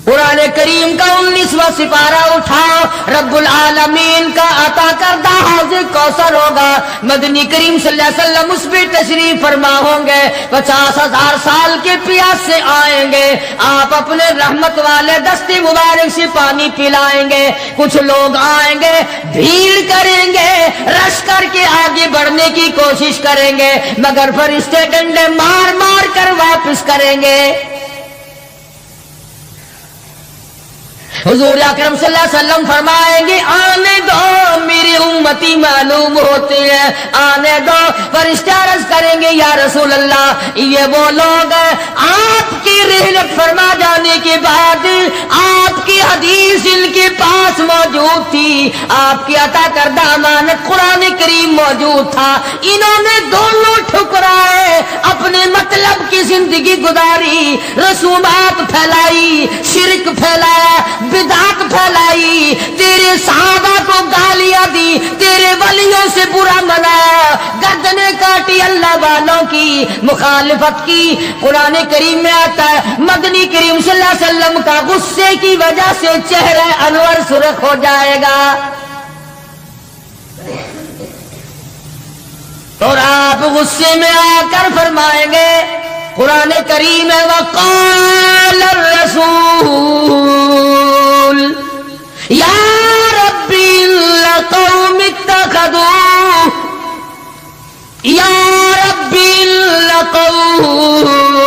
قرآن کریم کا 19واں سپارہ اٹھاؤ، رب العالمین کا عطا کردہ حوض کوثر ہوگا، مدنی کریم صلی اللہ علیہ وسلم اس پہ تشریف فرما ہوں گے، 50,000 سال کے پیاس سے آئیں گے، آپ اپنے رحمت والے دستے مبارک سے پانی پلائیں گے. کچھ لوگ آئیں گے، بھیڑ کریں گے، رش کر کے آگے بڑھنے کی کوشش کریں گے، مگر فرشتے ڈنڈے مار مار کر واپس کریں گے. حضور اکرم صلی اللہ علیہ وسلم فرمائیں گے آنے دو میری امتی معلوم ہوتے ہیں، آنے دو. فرشتے عرض کریں گے یا رسول اللہ یہ وہ لوگ ہیں آپ کی رحلت فرما جانے کے بعد آپ کی حدیث ان کے پاس موجود تھی، آپ کی عطا کردہ امانت قرآن کریم موجود تھا، انہوں نے دونوں ٹھکرائے، اپنے مطلب کی زندگی گزاری، رسومات پھیلائی، شرک پھیلایا، بدعت پھیلائی، تیرے صحابہ کو گالیاں دی، تیرے ولیوں سے برا منایا، گردنیں کاٹی اللہ والوں کی، مخالفت کی. قرآن کریم میں آتا ہے مدنی کریم صلی اللہ علیہ وسلم کا غصے کی وجہ سے چہرہ انور سرخ ہو جائے گا، اور آپ غصے میں آ کر فرمائیں گے، قرآن کریم ہے وقال الرسول یا ربی لقوم اتخذوا یا ربی لقوم،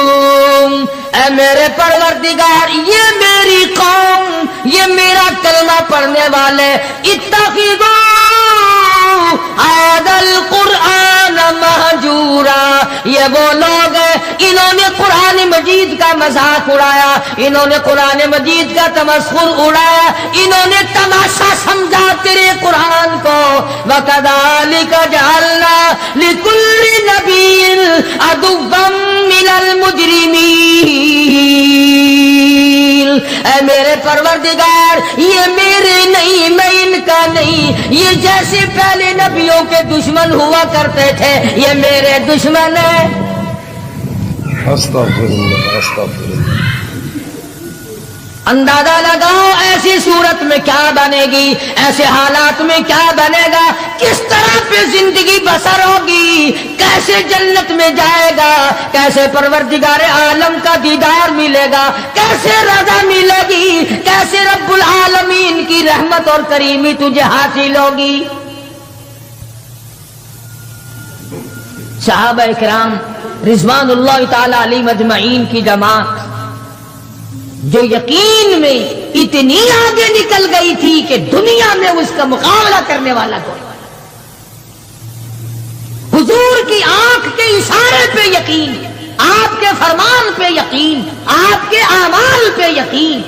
اے میرے پروردگار یہ میری قوم، یہ میرا کلمہ پڑھنے والے، اتخذوا هذا القرآن مہجورا، یہ وہ لوگ ہیں انہوں نے قرآن مجید کا مذاق اڑایا، انہوں نے قرآن مجید کا تمسخر اڑایا، انہوں نے تماشا سمجھا تیرے قرآن کو. وَكَذَلِكَ جَعَلْنَا لِكُلِّ نَبِيٍّ عَدُوًّا مِنَ الْمُجْرِمِينَ. اے میرے پروردگار یہ میرے نہیں، میں ان کا نہیں، یہ جیسے پہلے نبیوں کے دشمن ہوا کرتے تھے یہ میرے دشمن ہیں۔ استغفر اللہ استغفر اللہ۔ اندازہ لگاؤ ایسی صورت میں کیا بنے گی، ایسے حالات میں کیا بنے گا، کس طرح پہ زندگی بسر ہوگی، کیسے جنت میں جائے گا، کیسے پروردگار عالم کا دیدار ملے گا، کیسے رضا ملے گی، کیسے رب العالمین کی رحمت اور کریمی تجھے حاصل ہوگی۔ صحابہ کرام رضوان اللہ تعالی علیہم اجمعین کی جماعت جو یقین میں اتنی آگے نکل گئی تھی کہ دنیا میں اس کا مقابلہ کرنے والا کوئی، حضور کی آنکھ کے اشارے پہ یقین، آپ کے فرمان پہ یقین، آپ کے اعمال پہ یقین۔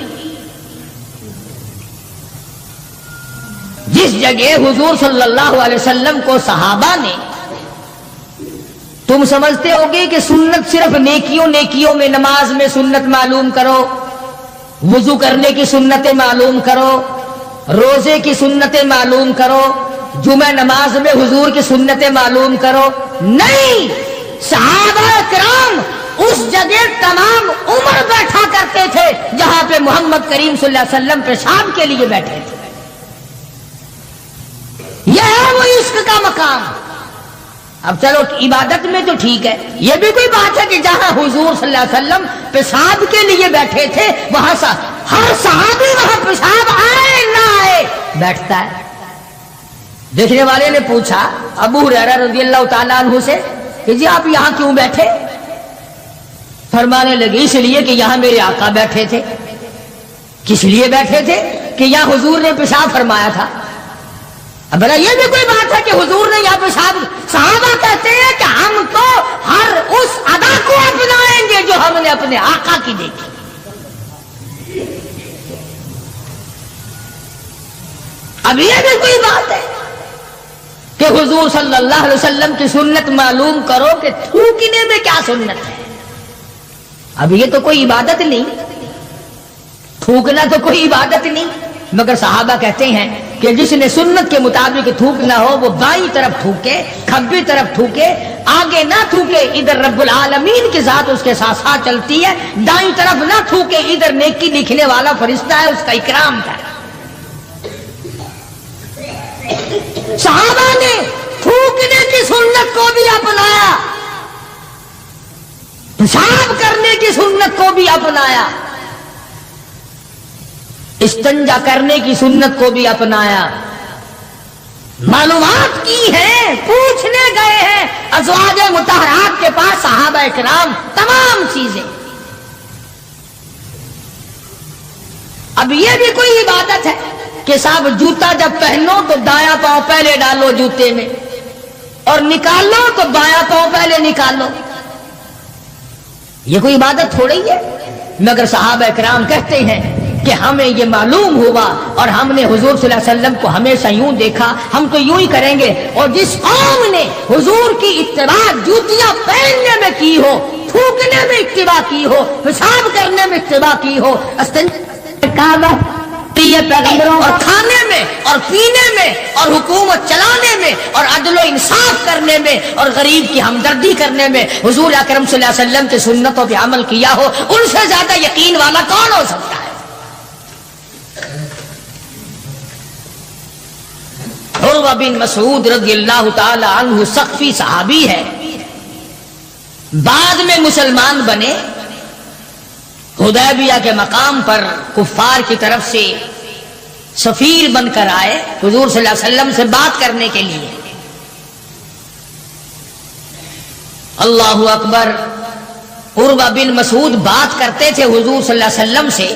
جس جگہ حضور صلی اللہ علیہ وسلم کو صحابہ نے، تم سمجھتے ہوگے کہ سنت صرف نیکیوں میں، نماز میں سنت معلوم کرو، وضو کرنے کی سنتیں معلوم کرو، روزے کی سنتیں معلوم کرو، جمعہ نماز میں حضور کی سنتیں معلوم کرو، نہیں، صحابہ کرام اس جگہ تمام عمر بیٹھا کرتے تھے جہاں پہ محمد کریم صلی اللہ علیہ وسلم پیشاب کے لیے بیٹھے تھے۔ یہ ہے وہ عشق کا مقام۔ اب چلو عبادت میں تو ٹھیک ہے، یہ بھی کوئی بات ہے کہ جہاں حضور صلی اللہ علیہ وسلم پیشاب کے لیے بیٹھے تھے وہاں ہر صحابی وہاں پیشاب آئے نہ آئے بیٹھتا ہے۔ دیکھنے والے نے پوچھا ابو ہریرہ رضی اللہ تعالیٰ عنہ سے کہ جی آپ یہاں کیوں بیٹھے؟ فرمانے لگے اس لیے کہ یہاں میرے آقا بیٹھے تھے۔ کس لیے بیٹھے تھے؟ کہ یہاں حضور نے پیشاب فرمایا تھا۔ اب بھلا یہ بھی کوئی بات ہے کہ حضور نے یہاں پیشاب، صحابہ کہتے ہیں کہ ہم تو ہر اس ادا کو اپنائیں گے جو ہم نے اپنے آقا کی دیکھی۔ اب یہ بھی کوئی بات ہے کہ حضور صلی اللہ علیہ وسلم کی سنت معلوم کرو کہ تھوکنے میں کیا سنت ہے۔ اب یہ تو کوئی عبادت نہیں، تھوکنا تو کوئی عبادت نہیں، مگر صحابہ کہتے ہیں کہ جس نے سنت کے مطابق تھوکنا ہو وہ بائیں طرف تھوکے، کھبی طرف تھوکے، آگے نہ تھوکے، ادھر رب العالمین کی ذات اس کے ساتھ ساتھ چلتی ہے، دائیں طرف نہ تھوکے، ادھر نیکی لکھنے والا فرشتہ ہے اس کا اکرام کرے۔ صحابہ نے تھوکنے کی سنت کو بھی اپنایا، پیشاب کرنے کی سنت کو بھی اپنایا، استنجا کرنے کی سنت کو بھی اپنایا، معلومات کی ہیں، پوچھنے گئے ہیں ازواج مطہرات کے پاس صحابہ کرام تمام چیزیں۔ اب یہ بھی کوئی عبادت ہے کہ صاحب جوتا جب پہنو تو دایاں پاؤں پہلے ڈالو جوتے میں اور نکالو تو بایاں پاؤں پہلے نکالو؟ یہ کوئی عبادت تھوڑی ہے، مگر صحابہ کرام کہتے ہیں کہ ہمیں یہ معلوم ہوا اور ہم نے حضور صلی اللہ علیہ وسلم کو ہمیشہ یوں دیکھا، ہم تو یوں ہی کریں گے۔ اور جس قوم نے حضور کی اتباع جوتیاں پہننے میں کی ہو، تھوکنے میں اتباع کی ہو، پیشاب کرنے میں اتباع کی ہو، پیغمبروں اور کھانے میں اور پینے میں اور حکومت چلانے میں اور عدل و انصاف کرنے میں اور غریب کی ہمدردی کرنے میں حضور اکرم صلی اللہ علیہ وسلم کی سنتوں پہ عمل کیا ہو، ان سے زیادہ یقین والا کون ہو سکتا ہے؟ عروہ بن مسعود رضی اللہ تعالی عنہ ثقفی صحابی ہے، بعد میں مسلمان بنے، حدیبیہ کے مقام پر کفار کی طرف سے سفیر بن کر آئے حضور صلی اللہ علیہ وسلم سے بات کرنے کے لیے۔ اللہ اکبر، عروہ بن مسعود بات کرتے تھے حضور صلی اللہ علیہ وسلم سے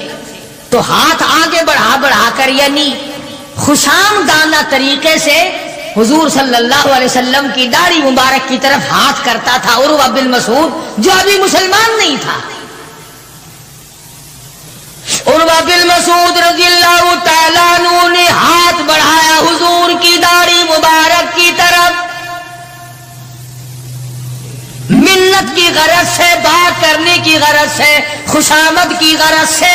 تو ہاتھ آگے بڑھا کر یعنی خوشامدانہ طریقے سے حضور صلی اللہ علیہ وسلم کی داڑھی مبارک کی طرف ہاتھ کرتا تھا عروہ بن مسعود جو ابھی مسلمان نہیں تھا۔ عروہ بن مسعود رضی اللہ تعالیٰ عنہ نے ہاتھ بڑھایا حضور کی داڑھی مبارک کی طرف، منت کی غرض سے، بات کرنے کی غرض سے، خوشامد کی غرض سے،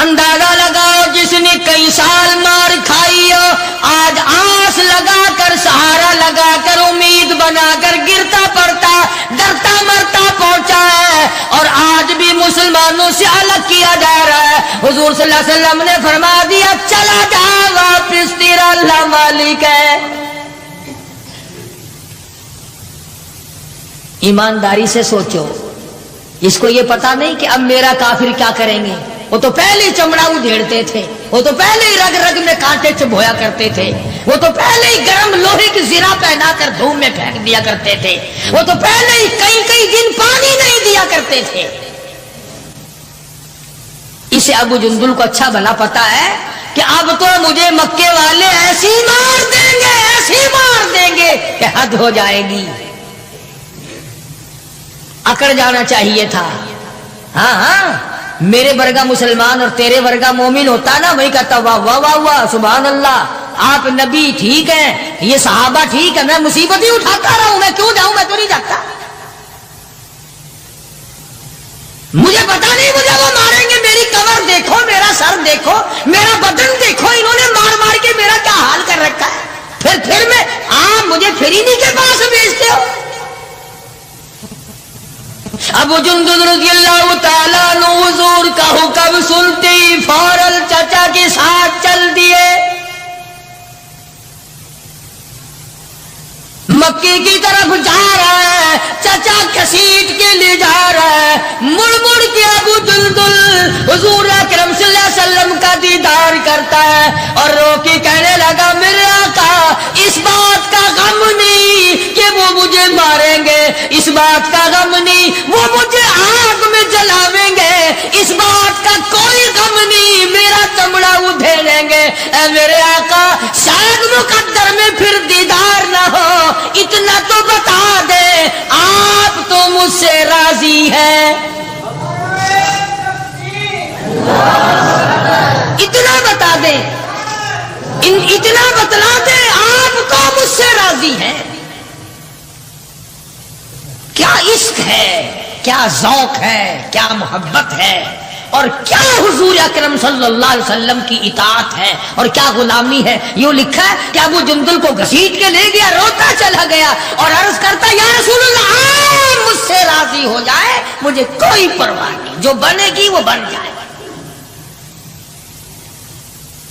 اندازہ لگاؤ جس نے کئی سال مار کھائی ہو، آج آس لگا کر، سہارا لگا کر، امید بنا کر گرتا پڑتا ڈرتا مرتا پہنچا ہے، اور آج بھی مسلمانوں سے الگ کیا جا رہا ہے۔ حضور صلی اللہ علیہ وسلم نے فرما دیا چلا جا واپس، تیرا اللہ مالک ہے۔ ایمانداری سے سوچو، اس کو یہ پتا نہیں کہ اب میرا کافر کیا کریں گے۔ وہ تو پہلے ہی چمڑا ادھیڑتے تھے، وہ تو پہلے ہی رگ رگ میں کانٹے چبھویا کرتے تھے، وہ تو پہلے ہی گرم لوہے کی زرہ پہنا کر دھوم میں پھینک دیا کرتے تھے، وہ تو پہلے ہی کئی کئی دن پانی نہیں دیا کرتے تھے۔ اسے ابو جندل کو اچھا بھلا پتا ہے کہ اب تو مجھے مکے والے ایسی مار دیں گے کہ حد ہو جائے گی۔ اکڑ جانا چاہیے تھا۔ ہاں میرے ورگا مسلمان اور تیرے ورگا مومن ہوتا نا، وہی کہتا واہ واہ واہ واہ سبحان اللہ، آپ نبی ٹھیک ہیں، یہ صحابہ ٹھیک ہے، میں مصیبت ہی اٹھاتا رہا ہوں، میں کیوں جاؤں، میں تو نہیں جاتا۔ مجھے پتا نہیں مجھے وہ ماریں گے، میری کمر دیکھو، میرا سر دیکھو، میرا بدن دیکھو، انہوں نے مار مار کے میرا کیا حال کر رکھا ہے۔ پھر میں آپ مجھے فریدی کے پاس بھیجتے ہو۔ ابو جندل رضی اللہ تعالیٰ عنہ حضور کا حکم سنتے ہی فوراً چچا کے ساتھ چل دیے، مکے کی طرف جا رہا ہے، چچا گھسیٹ کے لے جا رہا ہے، مڑ مڑ کے ابو جندل حضور اکرم صلی اللہ علیہ وسلم کا دیدار کرتا ہے اور رو کے کہنے لگا میرے آقا اس بات کا غم نہیں کہ وہ مجھے ماریں گے، اس بات کا غم نہیں وہ مجھے آگ میں جلاویں گے، اس بات کا کوئی غم نہیں میرا چمڑا ادھیڑیں گے۔ اے میرے آقا شاید مقدر میں پھر دیدار نہ ہو، اتنا تو بتا دے آپ تو مجھ سے راضی ہے، اتنا بتا دے، اتنا بتلا دے آپ تو مجھ سے راضی ہیں۔ کیا عشق ہے، کیا ذوق ہے، کیا محبت ہے، اور کیا حضور اکرم صلی اللہ علیہ وسلم کی اطاعت ہے اور کیا غلامی ہے۔ یوں لکھا ہے کہ ابو جندل کو گھسیٹ کے لے گیا، روتا چلا گیا اور عرض کرتا یا رسول اللہ آپ مجھ سے راضی ہو جائے، مجھے کوئی پرواہ نہیں، جو بنے گی وہ بن جائے۔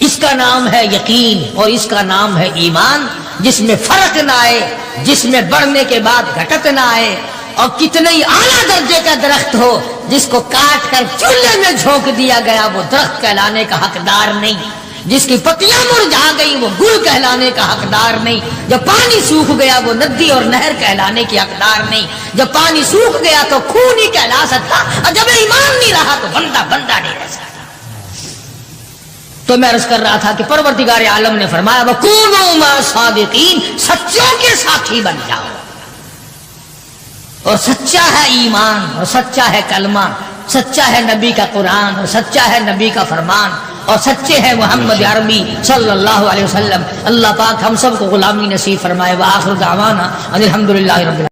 اس کا نام ہے یقین اور اس کا نام ہے ایمان، جس میں فرق نہ آئے، جس میں بڑھنے کے بعد گھٹت نہ آئے، اور کتنے ہی اعلیٰ درجے کا درخت ہو جس کو کاٹ کر چولہے میں جھونک دیا گیا وہ درخت کہلانے کا حقدار نہیں، جس کی پتیاں مرجھا گئی وہ گل کہلانے کا حقدار نہیں، جب پانی سوکھ گیا وہ ندی اور نہر کہلانے کی حقدار نہیں، جب پانی سوکھ گیا تو خون ہی کہلا سکتا، اور جب ایمان نہیں رہا تو بندہ نہیں رہ سکتا۔ تو میں عرض کر رہا تھا کہ پروردگار عالم نے فرمایا وَكُونُوا مَعَ الصَّادِقِينَ، سچوں کے ساتھی بن جاؤ، اور سچا ہے ایمان اور سچا ہے کلمہ، سچا ہے نبی کا قرآن اور سچا ہے نبی کا فرمان، اور سچے ہیں محمد عربی صلی اللہ علیہ وسلم۔ اللہ پاک ہم سب کو غلامی نصیب فرمائے۔ وآخر دعوانا ان الحمدللہ رب العالمین۔